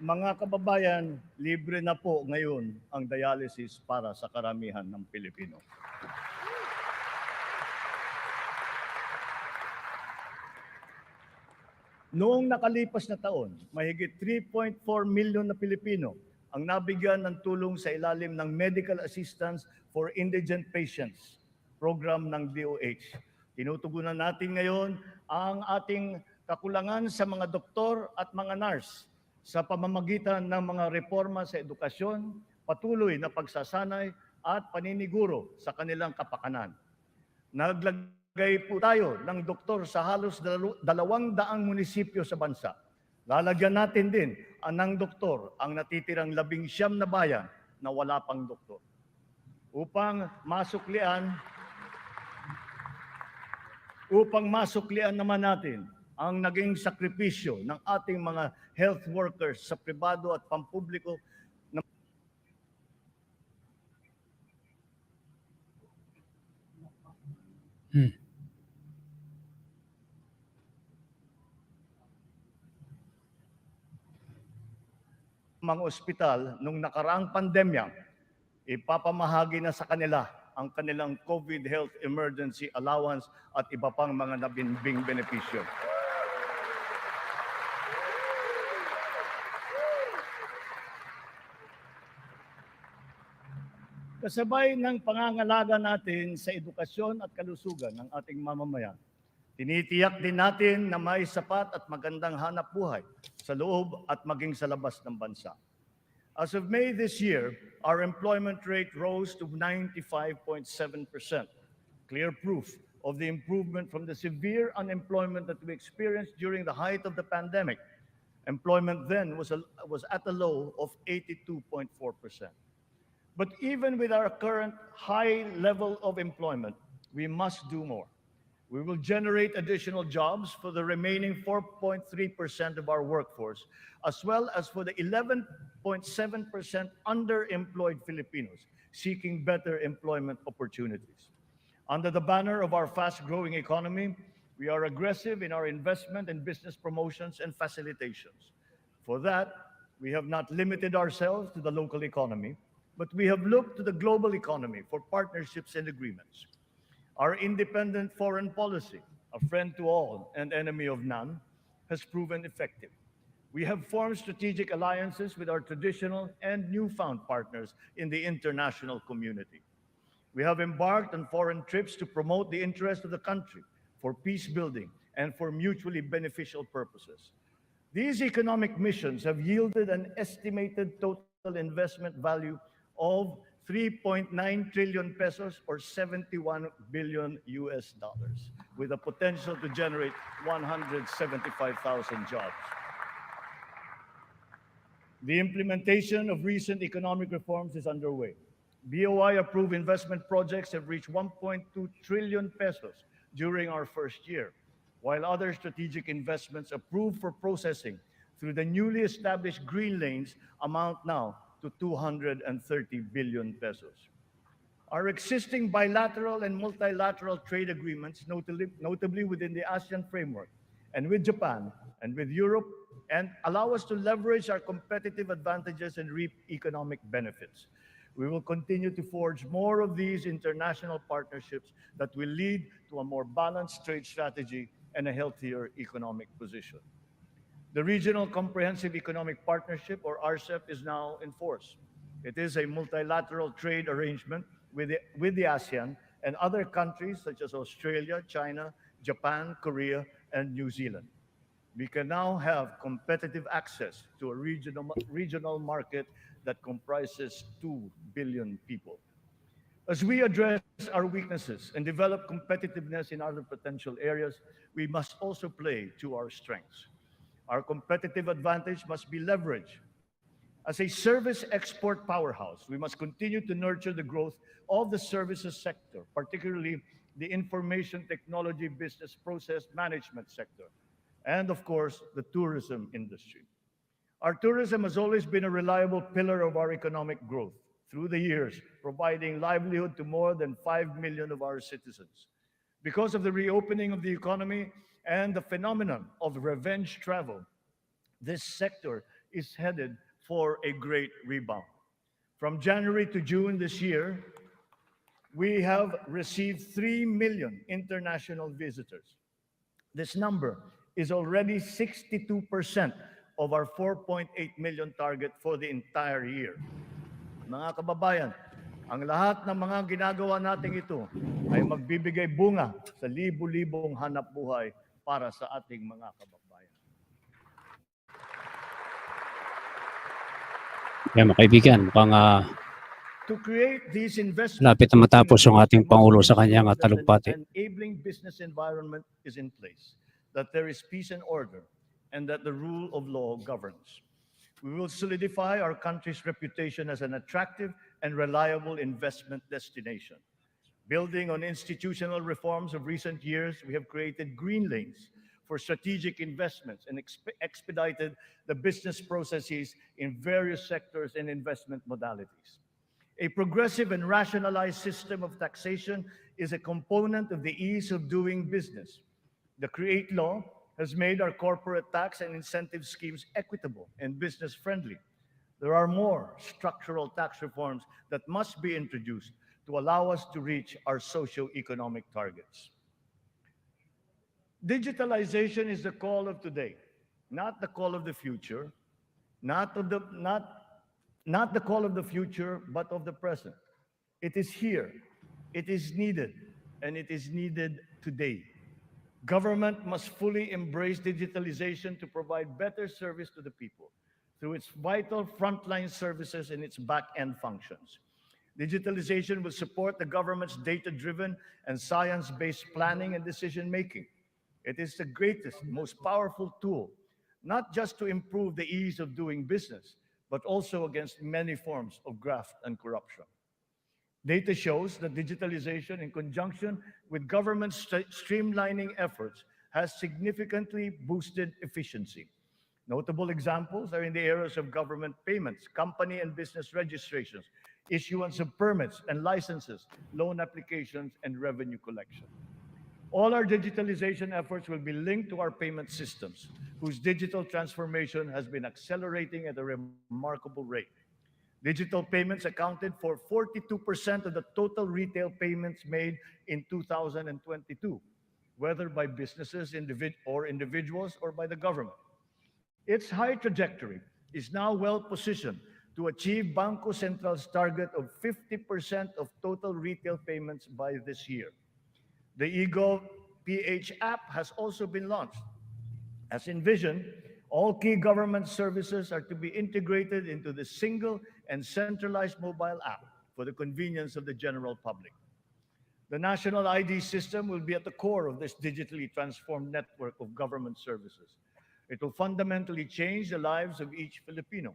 Mga kababayan, libre na po ngayon ang dialysis para sa karamihan ng Pilipino. Noong nakalipas na taon, mahigit 3.4 million na Pilipino ang nabigyan ng tulong sa ilalim ng Medical Assistance for Indigent Patients program ng DOH. Tinutugunan natin ngayon ang ating kakulangan sa mga doktor at mga nurse sa pamamagitan ng mga reforma sa edukasyon, patuloy na pagsasanay at paniniguro sa kanilang kapakanan. Naglagay po tayo ng doktor sa halos 200 munisipyo sa bansa. Lalagyan natin din ng doktor ang natitirang 19 na bayan na wala pang doktor. Upang masuklian naman natin ang naging sakripisyo ng ating mga health workers sa pribado at pampubliko Mga ospital nung nakaraang pandemya, ipapamahagi na sa kanila ang kanilang COVID Health Emergency Allowance at iba pang mga nabinbing benepisyo. Kasabay ng pangangalaga natin sa edukasyon at kalusugan ng ating mamamayan, tinitiyak din natin na may sapat at magandang hanap buhay sa loob at maging sa labas ng bansa. As of May this year, our employment rate rose to 95.7%, clear proof of the improvement from the severe unemployment that we experienced during the height of the pandemic. Employment then was at a low of 82.4%. But even with our current high level of employment, we must do more. We will generate additional jobs for the remaining 4.3% of our workforce, as well as for the 11.7% underemployed Filipinos seeking better employment opportunities. Under the banner of our fast-growing economy, we are aggressive in our investment and business promotions and facilitations. For that, we have not limited ourselves to the local economy, but we have looked to the global economy for partnerships and agreements. Our independent foreign policy, a friend to all and enemy of none, has proven effective. We have formed strategic alliances with our traditional and newfound partners in the international community. We have embarked on foreign trips to promote the interest of the country for peace building and for mutually beneficial purposes. These economic missions have yielded an estimated total investment value of 3.9 trillion pesos or 71 billion US dollars, with a potential to generate 175,000 jobs. The implementation of recent economic reforms is underway. BOI-approved investment projects have reached 1.2 trillion pesos during our first year, while other strategic investments approved for processing through the newly established green lanes amount now to 230 billion pesos. Our existing bilateral and multilateral trade agreements, notably within the ASEAN framework, and with Japan and with Europe, and allow us to leverage our competitive advantages and reap economic benefits. We will continue to forge more of these international partnerships that will lead to a more balanced trade strategy and a healthier economic position. The Regional Comprehensive Economic Partnership, or RCEP, is now in force. It is a multilateral trade arrangement with the ASEAN and other countries such as Australia, China, Japan, Korea, and New Zealand. We can now have competitive access to a regional market that comprises 2 billion people. As we address our weaknesses and develop competitiveness in other potential areas, we must also play to our strengths. Our competitive advantage must be leveraged. As a service export powerhouse, we must continue to nurture the growth of the services sector, particularly the information technology business process management sector, and of course, the tourism industry. Our tourism has always been a reliable pillar of our economic growth through the years, providing livelihood to more than 5 million of our citizens. Because of the reopening of the economy and the phenomenon of revenge travel, this sector is headed for a great rebound. From January to June this year, we have received 3 million international visitors. This number is already 62% of our 4.8 million target for the entire year. Mga kababayan, ang lahat ng mga ginagawa natin ito ay magbibigay bunga sa libu-libong hanap buhay para sa ating mga kababayan. Yan mga kaibigan, mukhang To create these investments, lapit na matapos yung ating Pangulo sa kanyang talumpati. An enabling business environment is in place, that there is peace and order, and that the rule of law governs. We will solidify our country's reputation as an attractive and reliable investment destination. Building on institutional reforms of recent years, we have created green lanes for strategic investments and expedited the business processes in various sectors and investment modalities. A progressive and rationalized system of taxation is a component of the ease of doing business. The CREATE law has made our corporate tax and incentive schemes equitable and business-friendly. There are more structural tax reforms that must be introduced to allow us to reach our socio-economic targets. Digitalization is the call of today, not the call of the future, not the call of the future, but of the present. It is here, it is needed, and it is needed today. Government must fully embrace digitalization to provide better service to the people through its vital frontline services and its back-end functions. Digitalization will support the government's data-driven and science-based planning and decision-making. It is the greatest, most powerful tool, not just to improve the ease of doing business, but also against many forms of graft and corruption. Data shows that digitalization, in conjunction with government streamlining efforts, has significantly boosted efficiency. Notable examples are in the areas of government payments, company and business registrations, issuance of permits and licenses, loan applications, and revenue collection. All our digitalization efforts will be linked to our payment systems, whose digital transformation has been accelerating at a remarkable rate. Digital payments accounted for 42% of the total retail payments made in 2022, whether by businesses or individuals or by the government. Its high trajectory is now well positioned to achieve Bangko Central's target of 50% of total retail payments by this year. The eGov PH app has also been launched. As envisioned, all key government services are to be integrated into the single and centralized mobile app for the convenience of the general public. The national ID system will be at the core of this digitally transformed network of government services. It will fundamentally change the lives of each Filipino.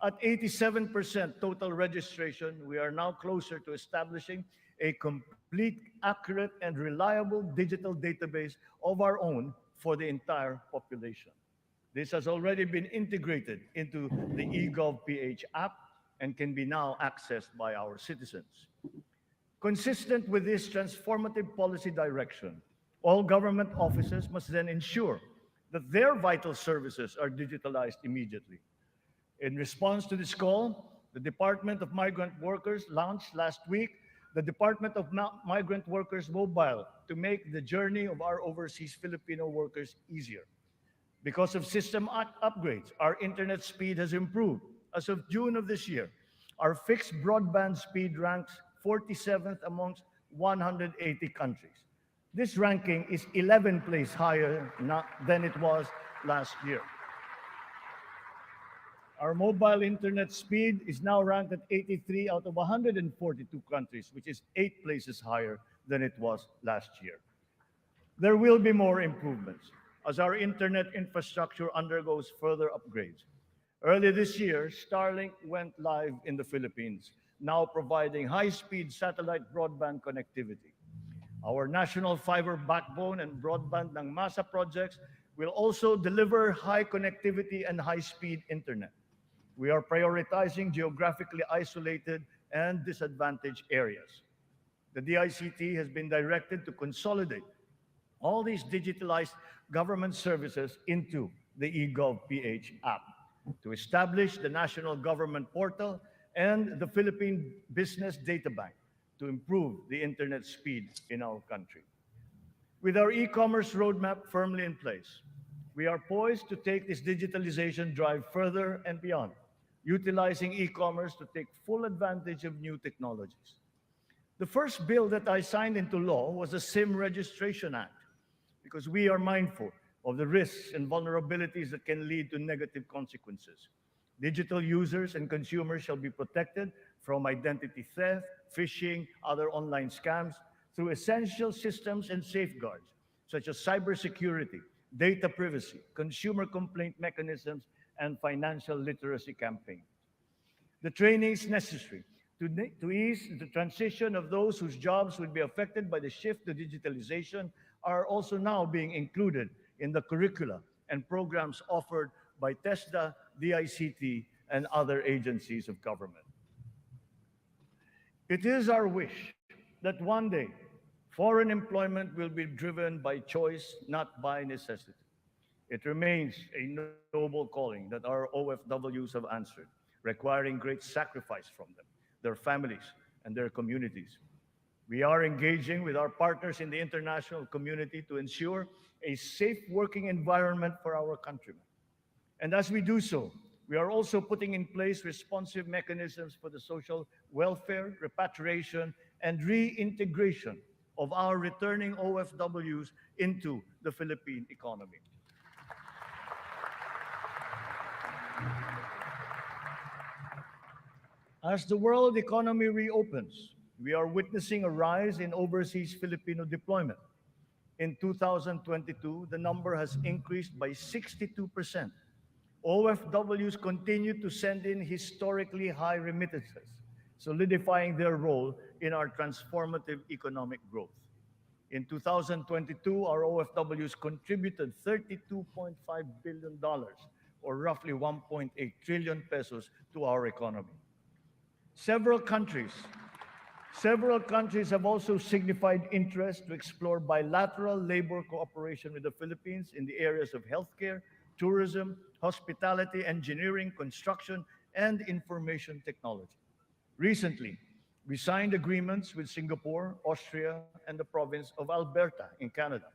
At 87% total registration, we are now closer to establishing a complete, accurate, and reliable digital database of our own for the entire population. This has already been integrated into the eGov PH app and can be now accessed by our citizens. Consistent with this transformative policy direction, all government offices must then ensure that their vital services are digitalized immediately. In response to this call, the Department of Migrant Workers launched last week the Department of Migrant Workers Mobile to make the journey of our overseas Filipino workers easier. Because of system upgrades, our internet speed has improved. As of June of this year, our fixed broadband speed ranks 47th amongst 180 countries. This ranking is 11 places higher than it was last year. Our mobile internet speed is now ranked at 83 out of 142 countries, which is 8 places higher than it was last year. There will be more improvements as our internet infrastructure undergoes further upgrades. Early this year, Starlink went live in the Philippines, now providing high-speed satellite broadband connectivity. Our national fiber backbone and broadband ng MASA projects will also deliver high connectivity and high-speed internet. We are prioritizing geographically isolated and disadvantaged areas. The DICT has been directed to consolidate all these digitalized government services into the eGov PH app, to establish the National Government Portal and the Philippine Business Data Bank to improve the internet speed in our country. With our e-commerce roadmap firmly in place, we are poised to take this digitalization drive further and beyond, utilizing e-commerce to take full advantage of new technologies. The first bill that I signed into law was the SIM Registration Act, because we are mindful of the risks and vulnerabilities that can lead to negative consequences. Digital users and consumers shall be protected from identity theft, phishing, other online scams through essential systems and safeguards, such as cybersecurity, data privacy, consumer complaint mechanisms, and financial literacy campaigns. The trainings necessary to ease the transition of those whose jobs would be affected by the shift to digitalization are also now being included in the curricula and programs offered by TESDA, DICT, and other agencies of government. It is our wish that one day foreign employment will be driven by choice, not by necessity. It remains a noble calling that our OFWs have answered, requiring great sacrifice from them, their families, and their communities. We are engaging with our partners in the international community to ensure a safe working environment for our countrymen. And as we do so, we are also putting in place responsive mechanisms for the social welfare, repatriation, and reintegration of our returning OFWs into the Philippine economy. As the world economy reopens, we are witnessing a rise in overseas Filipino deployment. In 2022, the number has increased by 62%. OFWs continue to send in historically high remittances, solidifying their role in our transformative economic growth. In 2022, our OFWs contributed $32.5 billion, or roughly 1.8 trillion pesos, to our economy. Several countries have also signified interest to explore bilateral labor cooperation with the Philippines in the areas of healthcare, tourism, hospitality, engineering, construction, and information technology. Recently, we signed agreements with Singapore, Austria, and the province of Alberta in Canada.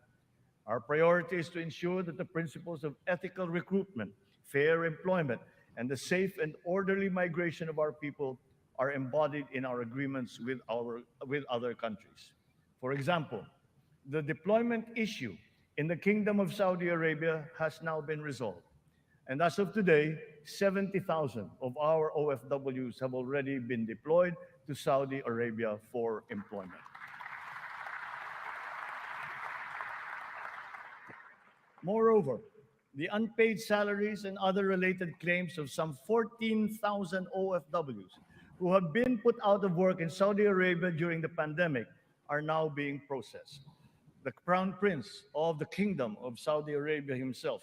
Our priority is to ensure that the principles of ethical recruitment, fair employment, and the safe and orderly migration of our people are embodied in our agreements with other countries. For example, the deployment issue in the Kingdom of Saudi Arabia has now been resolved. And as of today, 70,000 of our OFWs have already been deployed to Saudi Arabia for employment. Moreover, the unpaid salaries and other related claims of some 14,000 OFWs who have been put out of work in Saudi Arabia during the pandemic are now being processed. The Crown Prince of the Kingdom of Saudi Arabia himself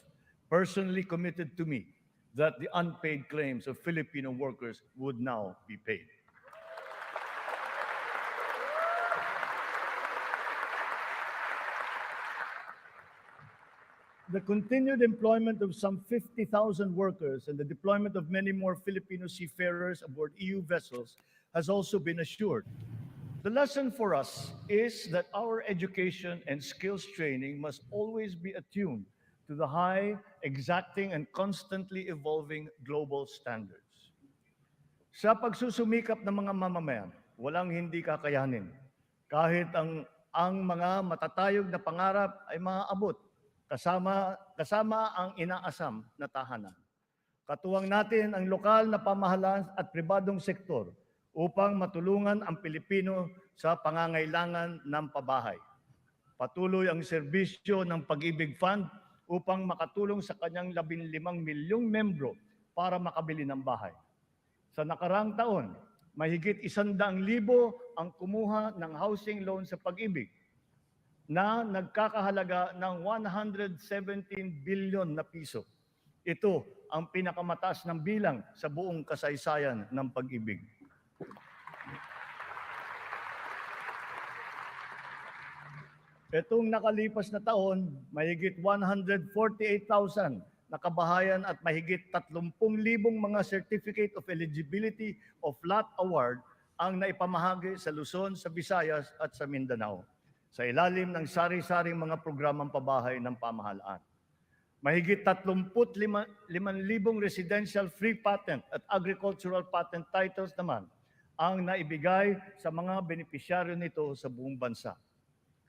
personally committed to me that the unpaid claims of Filipino workers would now be paid. The continued employment of some 50,000 workers and the deployment of many more Filipino seafarers aboard EU vessels has also been assured. The lesson for us is that our education and skills training must always be attuned to the high, exacting, and constantly evolving global standards. Sa pagsusumikap ng mga mamamayan, walang hindi kakayanin. Kahit ang mga matatayog na pangarap ay maaabot, kasama ang inaasam na tahanan. Katuwang natin ang lokal na pamahalaan at pribadong sektor upang matulungan ang Pilipino sa pangangailangan ng pabahay. Patuloy ang serbisyo ng Pag-ibig Fund upang makatulong sa kanyang 15 milyong membro para makabili ng bahay. Sa nakaraang taon, mahigit 100,000 ang kumuha ng housing loan sa Pag-ibig na nagkakahalaga ng 117 billion na piso. Ito ang pinakamataas ng bilang sa buong kasaysayan ng Pag-ibig. Itong nakalipas na taon, mahigit 148,000 na kabahayan at mahigit 30,000 mga Certificate of Eligibility of Lot Award ang naipamahagi sa Luzon, sa Visayas at sa Mindanao sa ilalim ng sari-saring mga programang pabahay ng pamahalaan. Mahigit 35,000 residential free patent at agricultural patent titles naman ang naibigay sa mga benepisyaryo nito sa buong bansa.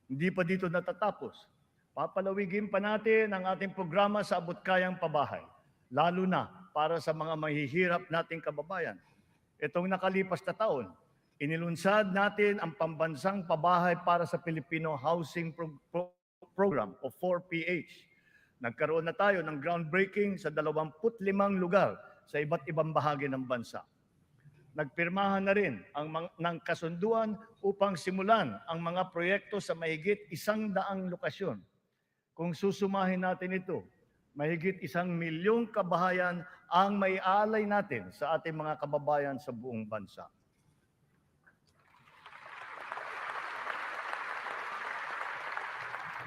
Hindi pa dito natatapos. Papalawigin pa natin ang ating programa sa abot-kayang pabahay, lalo na para sa mga mahihirap nating kababayan. Itong nakalipas na taon, inilunsad natin ang Pambansang Pabahay para sa Pilipino Housing Program o 4PH. Nagkaroon na tayo ng groundbreaking sa 25 lugar sa iba't ibang bahagi ng bansa. Nagpirmahan na rin ng kasunduan upang simulan ang mga proyekto sa mahigit 100 lokasyon. Kung susumahin natin ito, mahigit 1 milyong kabahayan ang maialay natin sa ating mga kababayan sa buong bansa.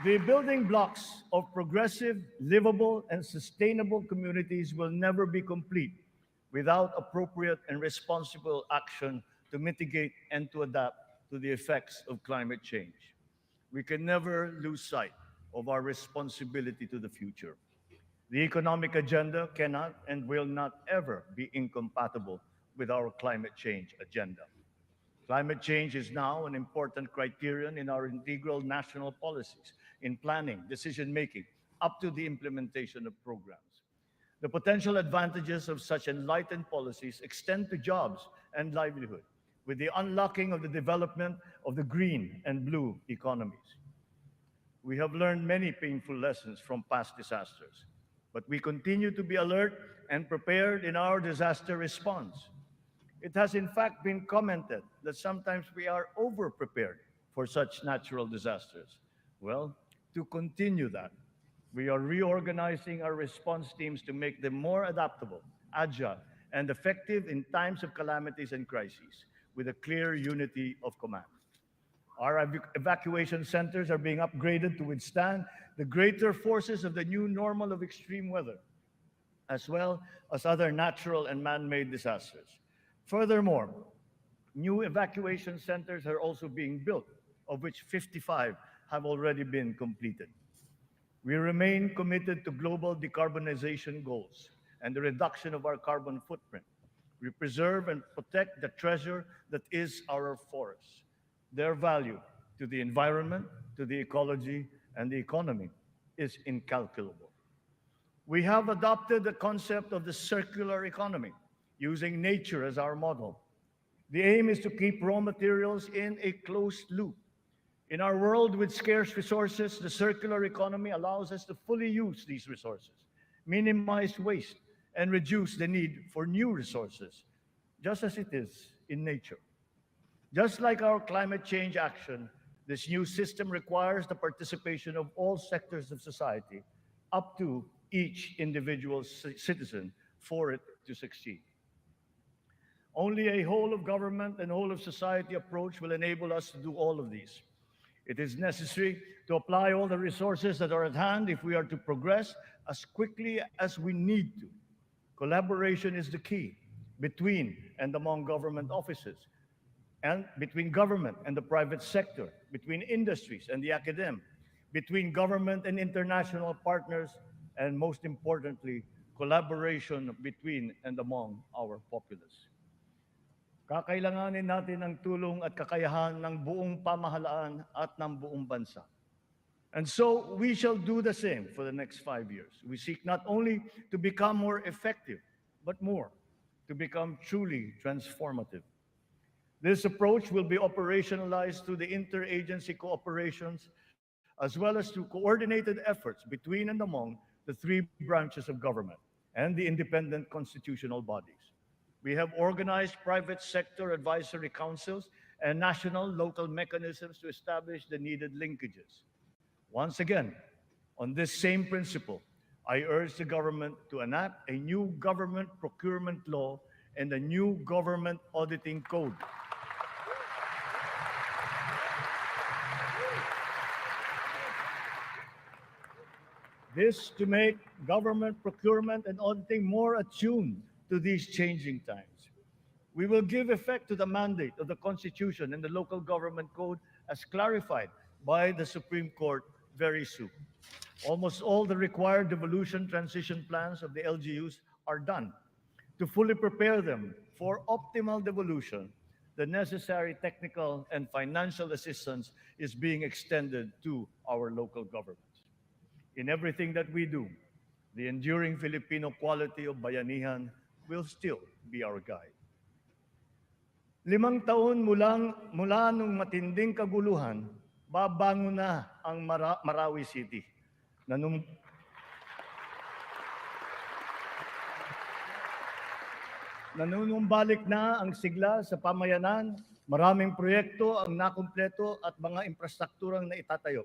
The building blocks of progressive, livable, and sustainable communities will never be complete without appropriate and responsible action to mitigate and to adapt to the effects of climate change. We can never lose sight of our responsibility to the future. The economic agenda cannot and will not ever be incompatible with our climate change agenda. Climate change is now an important criterion in our integral national policies, in planning, decision-making, up to the implementation of programs. The potential advantages of such enlightened policies extend to jobs and livelihood, with the unlocking of the development of the green and blue economies. We have learned many painful lessons from past disasters, but we continue to be alert and prepared in our disaster response. It has in fact been commented that sometimes we are over-prepared for such natural disasters. Well, to continue that, we are reorganizing our response teams to make them more adaptable, agile, and effective in times of calamities and crises, with a clear unity of command. Our evacuation centers are being upgraded to withstand the greater forces of the new normal of extreme weather, as well as other natural and man-made disasters. Furthermore, new evacuation centers are also being built, of which 55 have already been completed. We remain committed to global decarbonization goals and the reduction of our carbon footprint. We preserve and protect the treasure that is our forests. Their value to the environment, to the ecology, and the economy is incalculable. We have adopted the concept of the circular economy, using nature as our model. The aim is to keep raw materials in a closed loop. In our world with scarce resources, the circular economy allows us to fully use these resources, minimize waste, and reduce the need for new resources, just as it is in nature. Just like our climate change action, this new system requires the participation of all sectors of society, up to each individual citizen, for it to succeed. Only a whole of government and whole of society approach will enable us to do all of these. It is necessary to apply all the resources that are at hand if we are to progress as quickly as we need to. Collaboration is the key between and among government offices, and between government and the private sector, between industries and the academe, between government and international partners, and most importantly, collaboration between and among our populace. Kakailanganin natin ang tulong at kakayahan ng buong pamahalaan at ng buong bansa. And so we shall do the same for the next 5 years. We seek not only to become more effective, but more, to become truly transformative. This approach will be operationalized through the interagency cooperations, as well as through coordinated efforts between and among the three branches of government and the independent constitutional bodies. We have organized private sector advisory councils and national local mechanisms to establish the needed linkages. Once again, on this same principle, I urge the government to enact a new government procurement law and a new government auditing code. This to make government procurement and auditing more attuned to these changing times. We will give effect to the mandate of the Constitution and the Local Government Code as clarified by the Supreme Court very soon. Almost all the required devolution transition plans of the LGUs are done. To fully prepare them for optimal devolution, the necessary technical and financial assistance is being extended to our local governments. In everything that we do, the enduring Filipino quality of bayanihan will still be our guide. 5 taon mula nung matinding kaguluhan, babangon na ang Marawi City. Nanunumbalik na ang sigla sa pamayanan, maraming proyekto ang nakumpleto at mga infrastrukturang naitatayo.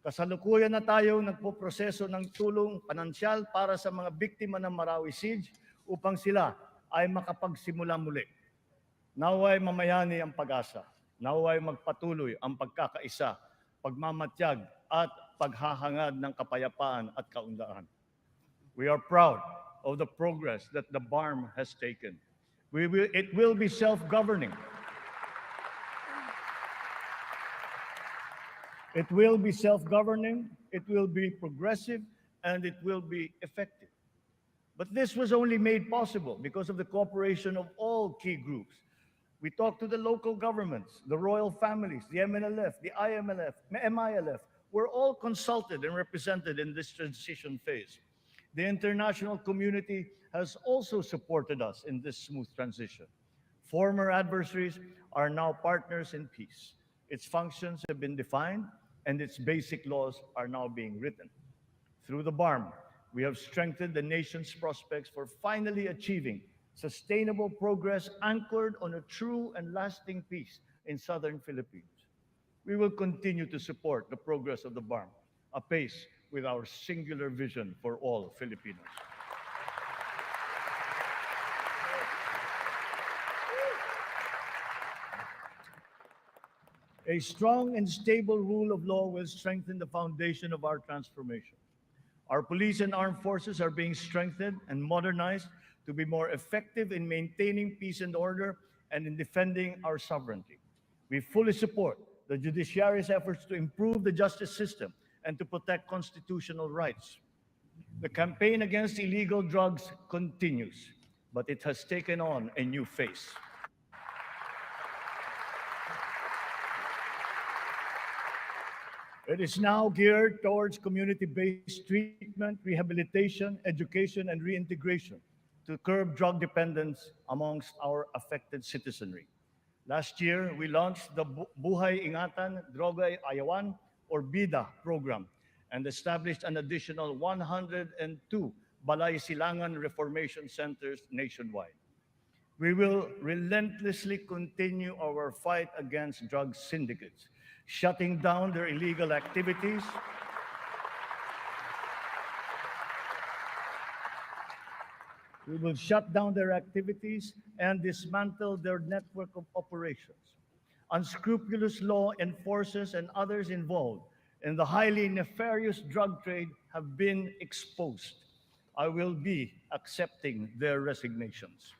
Kasalukuyan na tayo nagpoproseso ng tulong pinansyal para sa mga biktima ng Marawi Siege upang sila ay makapagsimula muli. Naway mamayani ang pag-asa. Naway magpatuloy ang pagkakaisa, pagmamatiyag at paghahangad ng kapayapaan at kaunlaran. We are proud of the progress that the BARM has taken. It will be self-governing. It will be self-governing, it will be progressive, and it will be effective. But this was only made possible because of the cooperation of all key groups. We talked to the local governments, the royal families, the MNLF, the MILF. We're all consulted and represented in this transition phase. The international community has also supported us in this smooth transition. Former adversaries are now partners in peace. Its functions have been defined, and its basic laws are now being written. Through the BARM, we have strengthened the nation's prospects for finally achieving sustainable progress anchored on a true and lasting peace in southern Philippines. We will continue to support the progress of the BARM, apace with our singular vision for all Filipinos. A strong and stable rule of law will strengthen the foundation of our transformation. Our police and armed forces are being strengthened and modernized to be more effective in maintaining peace and order and in defending our sovereignty. We fully support the judiciary's efforts to improve the justice system and to protect constitutional rights. The campaign against illegal drugs continues, but it has taken on a new face. It is now geared towards community-based treatment, rehabilitation, education, and reintegration to curb drug dependence amongst our affected citizenry. Last year, we launched the Buhay Ingatan, Droga Ayawan, or BIDA program, and established an additional 102 Balay Silangan Reformation Centers nationwide. We will relentlessly continue our fight against drug syndicates, shutting down their illegal activities, we will shut down their activities and dismantle their network of operations. Unscrupulous law enforcers and others involved in the highly nefarious drug trade have been exposed. I will be accepting their resignations.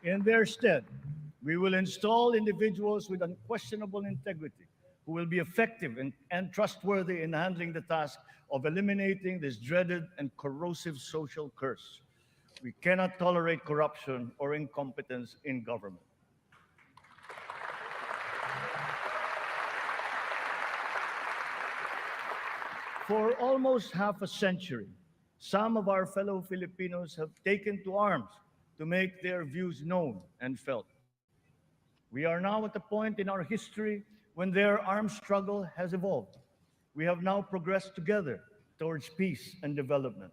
In their stead, we will install individuals with unquestionable integrity who will be effective and trustworthy in handling the task of eliminating this dreaded and corrosive social curse. We cannot tolerate corruption or incompetence in government. For almost half a century, some of our fellow Filipinos have taken to arms to make their views known and felt. We are now at the point in our history when their armed struggle has evolved. We have now progressed together towards peace and development.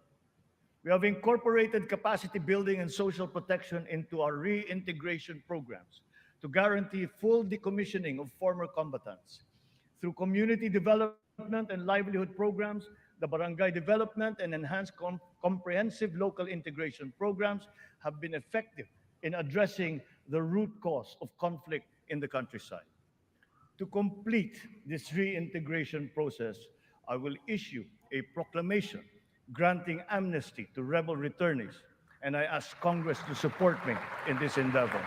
We have incorporated capacity building and social protection into our reintegration programs to guarantee full decommissioning of former combatants. Through community development and livelihood programs, the barangay development and enhanced comprehensive local integration programs have been effective in addressing the root cause of conflict in the countryside. To complete this reintegration process, I will issue a proclamation granting amnesty to rebel returnees, and I ask Congress to support me in this endeavor.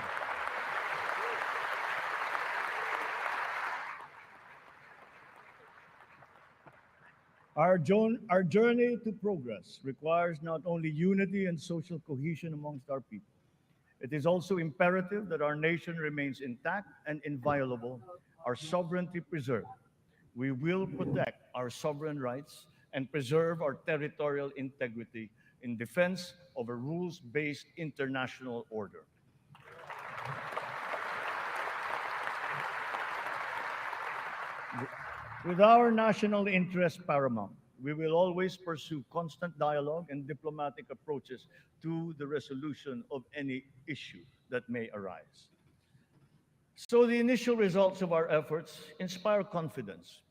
Our journey to progress requires not only unity and social cohesion amongst our people. It is also imperative that our nation remains intact and inviolable, our sovereignty preserved. We will protect our sovereign rights and preserve our territorial integrity in defense of a rules-based international order. With our national interest paramount, we will always pursue constant dialogue and diplomatic approaches to the resolution of any issue that may arise. So the initial results of our efforts inspire confidence.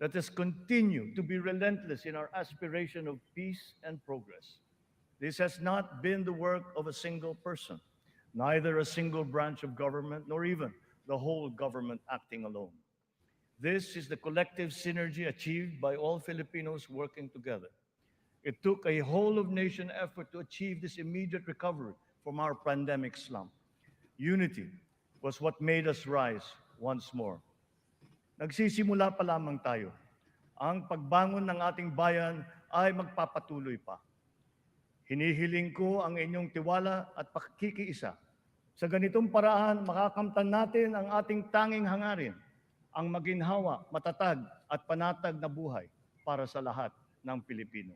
Let us continue to be relentless in our aspiration of peace and progress. This has not been the work of a single person, neither a single branch of government, nor even the whole government acting alone. This is the collective synergy achieved by all Filipinos working together. It took a whole of nation effort to achieve this immediate recovery from our pandemic slump. Unity was what made us rise once more. Nagsisimula pa lamang tayo. Ang pagbangon ng ating bayan ay magpapatuloy pa. Hinihiling ko ang inyong tiwala at pakikiisa. Sa ganitong paraan, makakamtan natin ang ating tanging hangarin, ang maginhawa, matatag at panatag na buhay para sa lahat ng Pilipino.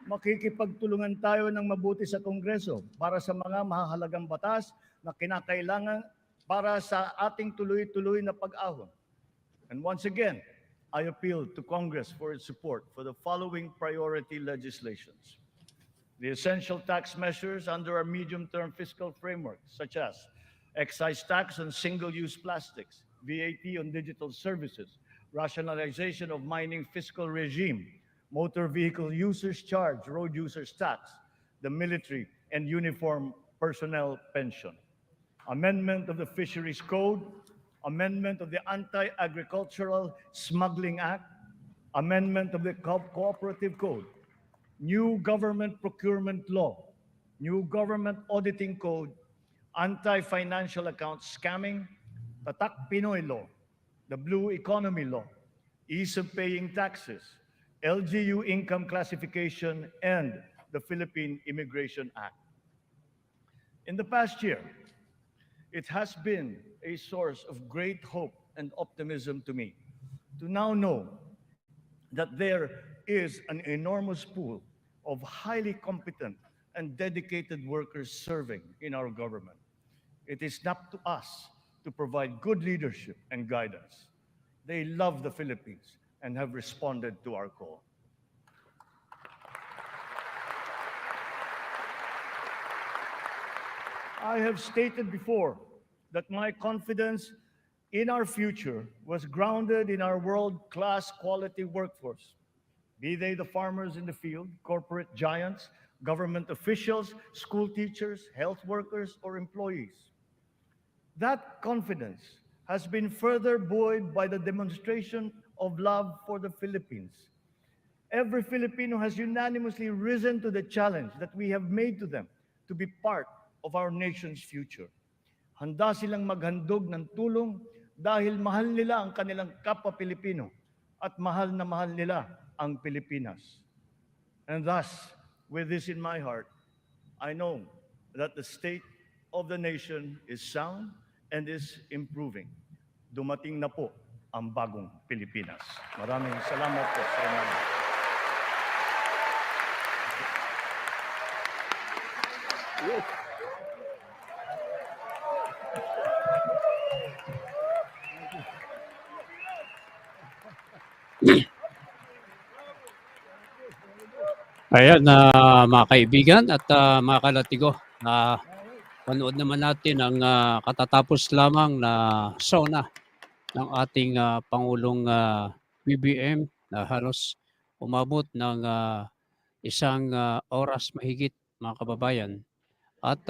Makikipagtulungan tayo ng mabuti sa Kongreso para sa mga mahahalagang batas na kinakailangan para sa ating tuloy-tuloy na pag-ahon. And once again, I appeal to Congress for its support for the following priority legislations. The essential tax measures under our medium-term fiscal framework, such as excise tax on single-use plastics, VAT on digital services, rationalization of mining fiscal regime, motor vehicle users charge, road users tax, the military and uniform personnel pension, amendment of the Fisheries Code, amendment of the Anti-Agricultural Smuggling Act, amendment of the Cooperative Code, new government procurement law, new government auditing code, anti-financial account scamming, Tatak Pinoy law, the Blue Economy law, ease of paying taxes, LGU income classification, and the Philippine Immigration Act. In the past year, it has been a source of great hope and optimism to me to now know that there is an enormous pool of highly competent and dedicated workers serving in our government. It is up to us to provide good leadership and guidance. They love the Philippines and have responded to our call. I have stated before that my confidence in our future was grounded in our world-class quality workforce, be they the farmers in the field, corporate giants, government officials, school teachers, health workers, or employees. That confidence has been further buoyed by the demonstration of love for the Philippines. Every Filipino has unanimously risen to the challenge that we have made to them to be part of our nation's future. Handa silang maghandog ng tulong dahil mahal nila ang kanilang kapwa Pilipino at mahal na mahal nila ang Pilipinas. And thus, with this in my heart, I know that the state of the nation is sound and is improving. Dumating na po ang bagong Pilipinas. Maraming salamat po sa inyo. Ayan, mga kaibigan at mga kalatigo, panood naman natin ang katatapos lamang na sauna ng ating Pangulong BBM na halos umabot ng isang oras mahigit, mga kababayan. At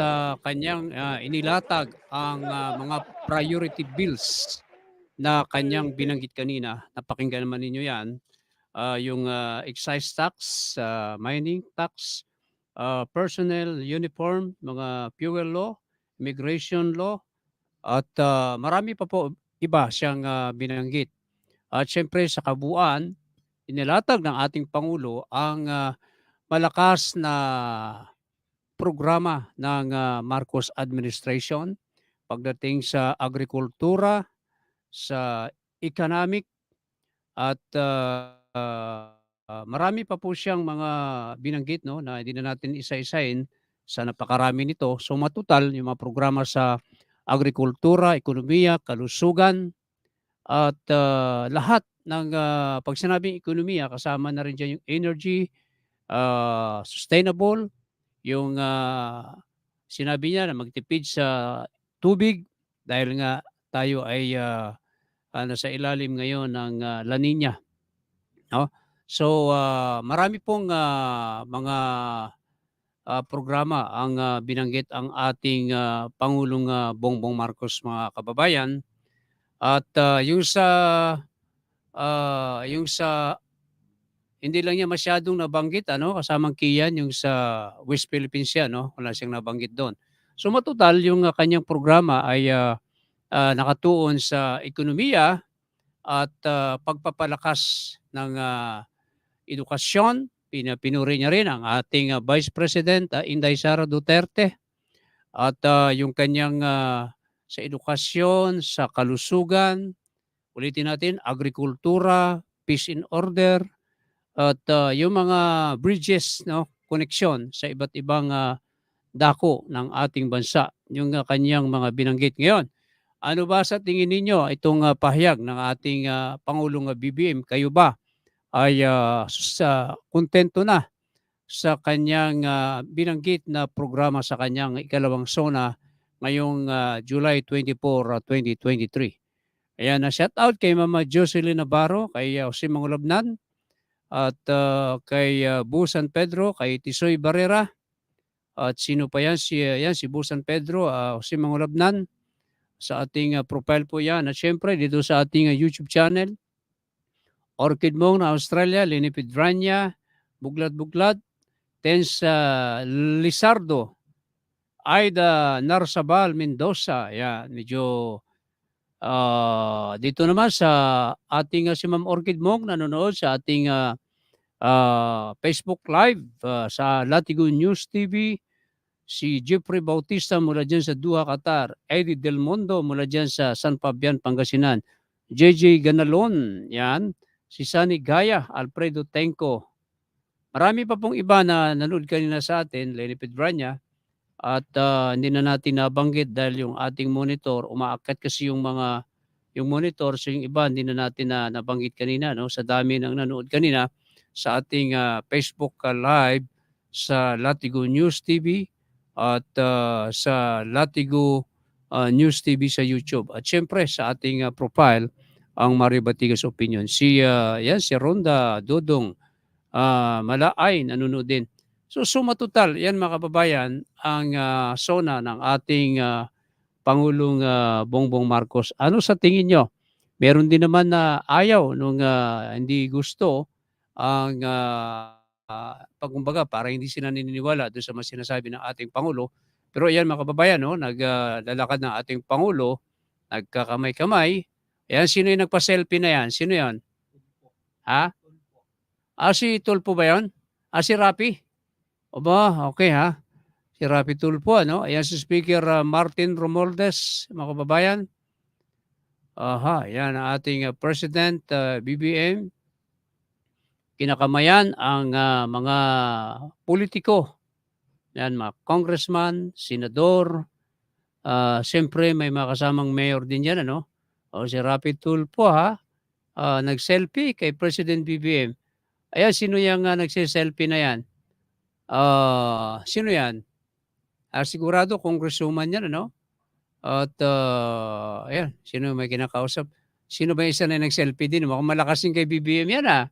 kanyang inilatag ang mga priority bills na kanyang binanggit kanina. Napakinggan naman ninyo yan. Yung excise tax, mining tax, personnel uniform, mga fuel law, immigration law, at marami pa po iba siyang binanggit. At syempre sa kabuuan, inilatag ng ating Pangulo ang malakas na programa ng Marcos administration pagdating sa agrikultura, sa economic, at marami pa po siyang mga binanggit, no, na hindi na natin isa-isahin sa napakarami nito. So matutal yung mga programa sa agrikultura, ekonomiya, kalusugan, at lahat ng pag sinabing ekonomiya, kasama na rin dyan yung energy, sustainable, yung sinabi niya na magtipid sa tubig dahil nga tayo ay nasa ilalim ngayon ng La Nina, no? So, marami pong mga programa ang binanggit ang ating Pangulong Bongbong Marcos, mga kababayan. At yung sa hindi lang niya masyadong nabanggit, kasamang Kian, yung sa West Philippines yan, no? Wala siyang nabanggit doon. So matotal, yung kanyang programa ay nakatuon sa ekonomiya at pagpapalakas ng edukasyon. Pinuri niya rin ang ating Vice President Inday Sara Duterte at yung kanyang sa edukasyon, sa kalusugan, ulitin natin, agrikultura, peace and order, at yung mga bridges, no, connection sa iba't ibang dako ng ating bansa, yung kanyang mga binanggit ngayon. Ano ba sa tingin ninyo itong pahayag ng ating Pangulong BBM? Kayo ba ay kontento na sa kanyang binanggit na programa sa kanyang ikalawang SONA ngayong July 24, 2023? Ayan, shout out kay Mama Jocelyn Navarro, kay Jose Mangulabnan, at kay Busan Pedro, kay Tisoy Barrera, at sino pa yan? Si Busan Pedro, Jose Mangulabnan, sa ating profile po yan. At syempre, dito sa ating YouTube channel, Orchid Mong na Australia, Lini Pedranya, Buglad, Tens Lizardo, Aida Narsabal Mendoza. Yan, medyo dito naman sa ating si Ma'am Orchid Mong nanonood sa ating Facebook Live sa Latigo News TV, si Jeffrey Bautista mula dyan sa Doha, Qatar, Eddie Del Mondo mula dyan sa San Fabian, Pangasinan, JJ Ganalon, yan, si Sunny Gaya, Alfredo Tenco. Marami pa pong iba na nanood kanina sa atin, Lenny Pedranya, at hindi na natin nabanggit dahil yung ating monitor, umaakyat kasi yung monitor, so yung iba hindi na natin nabanggit kanina, no? Sa dami ng nanood kanina sa ating Facebook Live sa Latigo News TV at sa Latigo News TV sa YouTube. At syempre sa ating profile, ang Mario Batigas Opinion. Si Ronda Dodong Malaay nanonood din. So suma total, yan mga kababayan, ang SONA ng ating Pangulong Bongbong Marcos. Ano sa tingin nyo? Meron din naman na ayaw nung hindi gusto ang pagkumbaga para hindi sila naniniwala doon sa mga sinasabi ng ating Pangulo. Pero yan mga kababayan, no, naglalakad ng ating Pangulo, nagkakamay-kamay. Ayan, sino yung nagpa-selfie na yan? Sino yan? Ha? Si Tulpo ba yan? Si Rapi? O ba? Okay ha. Si Rapi Tulpo, ano? Ayan si Speaker Martin Romualdez, mga kababayan. Yan ang ating President BBM. Kinakamayan ang mga politiko. Yan, mga congressman, senador. Siyempre, may mga kasamang mayor din yan, ano? Si Rapi Tulpo, nag-selfie kay President BBM. Ayan, sino yung nagsiselfie na yan? Sino yan? Sigurado, congresswoman yan, ano? At ayan, sino may kinakausap? Sino ba isa na nag-selfie din? Mukhang malakas din kay BBM yan,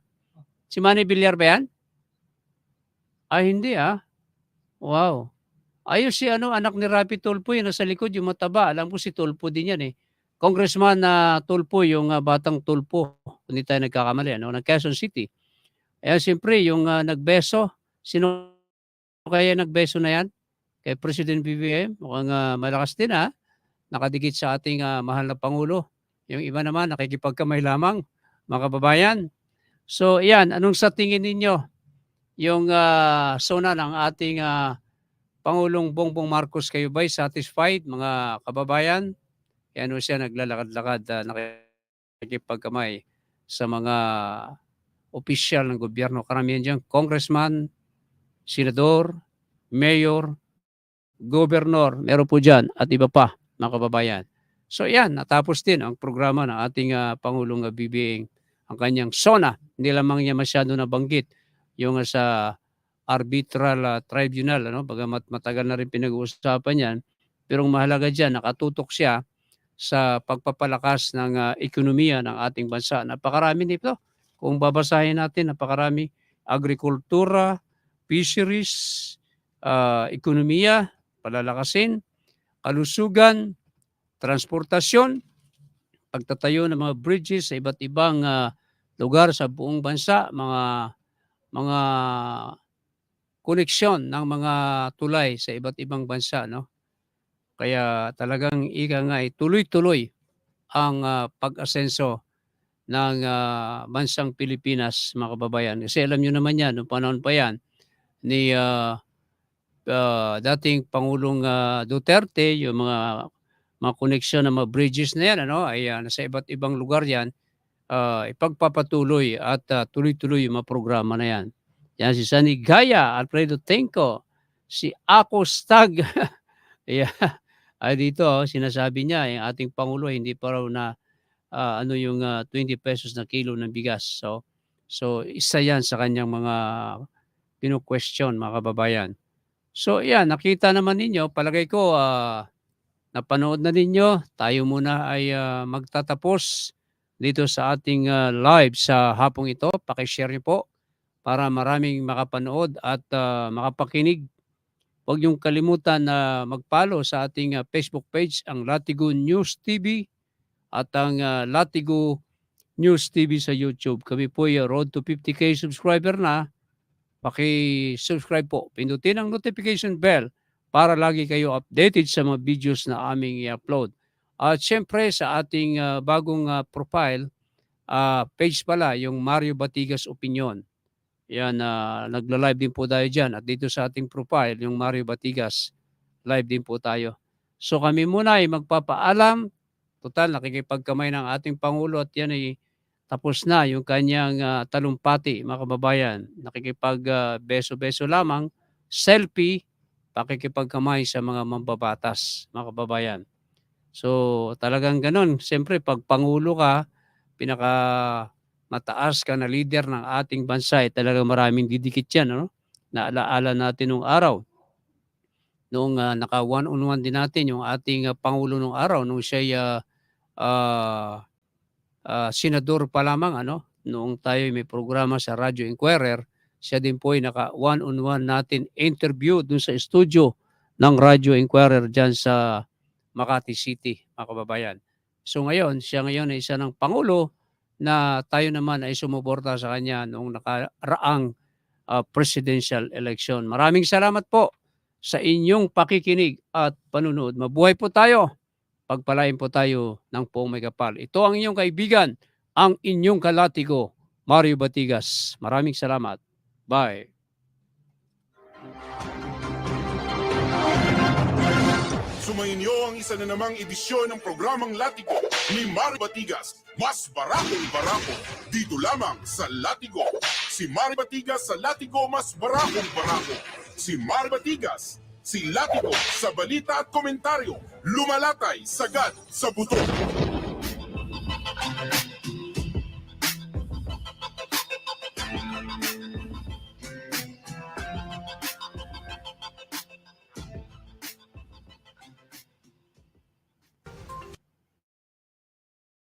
Si Manny Villar ba yan? Hindi, Wow. Ayos si anak ni Rapi Tulfo, yung nasa likod, yung mataba. Alam ko si Tulfo din yan, Congressman Tulfo, yung batang Tulfo. Hindi tayo nagkakamali, ng Quezon City. Ayan, siyempre, yung nagbeso. Sino kaya nagbeso na yan? Kay President BBM. Mukhang malakas din, nakadikit sa ating mahal na Pangulo. Yung iba naman, nakikipagkamay lamang, mga kababayan. So, yan. Anong sa tingin ninyo? Yung SONA ng ating Pangulong Bongbong Marcos, kayo ba'y satisfied, mga kababayan? Yan o siya, naglalakad-lakad, nakikipagkamay sa mga opisyal ng gobyerno. Karamihan dyan, congressman, senador, mayor, gobernador, meron po dyan, at iba pa, mga kababayan. So yan, natapos din ang programa ng ating Pangulong BBM, ang kanyang SONA. Hindi lamang niya masyado nabanggit yung sa arbitral tribunal, bagamat matagal na rin pinag-uusapan yan. Pero ang mahalaga dyan, nakatutok siya sa pagpapalakas ng ekonomiya ng ating bansa. Napakarami nito. Kung babasahin natin, napakarami. Agrikultura, fisheries, ekonomiya, palalakasin, kalusugan, transportasyon, pagtatayo ng mga bridges sa iba't ibang lugar sa buong bansa, mga koneksyon ng mga tulay sa iba't ibang bansa, no? Kaya talagang ika nga ay tuloy-tuloy ang pag-asenso ng bansang Pilipinas, mga kababayan. Kasi alam niyo naman yan, noong panahon pa yan ni dating Pangulong Duterte, yung mga koneksyon ng mga bridges na yan, ano, ay nasa iba't ibang lugar yan, ipagpapatuloy at tuloy-tuloy yung mga programa na yan. Yan si Sanigaya, Alfredo Tenco, si Ako Stag. Yeah. Dito, sinasabi niya, yung ating Pangulo, hindi pa raw na yung 20 pesos na kilo ng bigas. So isa yan sa kanyang mga kinu-question, mga kababayan. So yan, nakita naman ninyo, palagay ko, napanood na ninyo, tayo muna ay magtatapos dito sa ating live sa hapong ito. Pakishare niyo po para maraming makapanood at makapakinig. Huwag niyong kalimutan na mag-follow sa ating Facebook page, ang Latigo News TV at ang Latigo News TV sa YouTube. Kami po ay road to 50K subscriber na. Paki-subscribe po. Pindutin ang notification bell para lagi kayo updated sa mga videos na aming i-upload. At syempre sa ating bagong profile, page pala, yung Mario Batigas Opinion. Yan, nagla-live din po tayo dyan. At dito sa ating profile, yung Mario Batigas, live din po tayo. So kami muna ay magpapaalam. Total, nakikipagkamay ng ating Pangulo at yan ay tapos na yung kanyang talumpati, mga kababayan. Nakikipag-beso-beso lamang, selfie, pakikipagkamay sa mga mambabatas, mga kababayan. So talagang ganun. Siyempre, pag Pangulo ka, mataas ka na leader ng ating bansa, talagang maraming didikit yan. Ano? Naalaala natin nung araw. Noong naka one-on-one din natin yung ating Pangulo nung araw, nung siya senador pa lamang, ano? Noong tayo may programa sa Radio Inquirer, siya din po ay naka one-on-one natin interview dun sa studio ng Radio Inquirer dyan sa Makati City, mga kababayan. So ngayon, siya ngayon ay isa ng Pangulo na tayo naman ay sumuporta sa kanya noong nakaraang presidential election. Maraming salamat po sa inyong pakikinig at panunood. Mabuhay po tayo. Pagpalain po tayo ng poong may kapal. Ito ang inyong kaibigan, ang inyong kalatigo, Mario Batigas. Maraming salamat. Bye. Sumainyo ang isa na namang edisyon ng programang Latigo ni Mario Batigas. Mas barakong-barako. Dito lamang sa Latigo. Si Mario Batigas sa Latigo, mas barakong-barako. Si Mario Batigas, si Latigo sa balita at komentaryo. Lumalatay, sagad sa buto.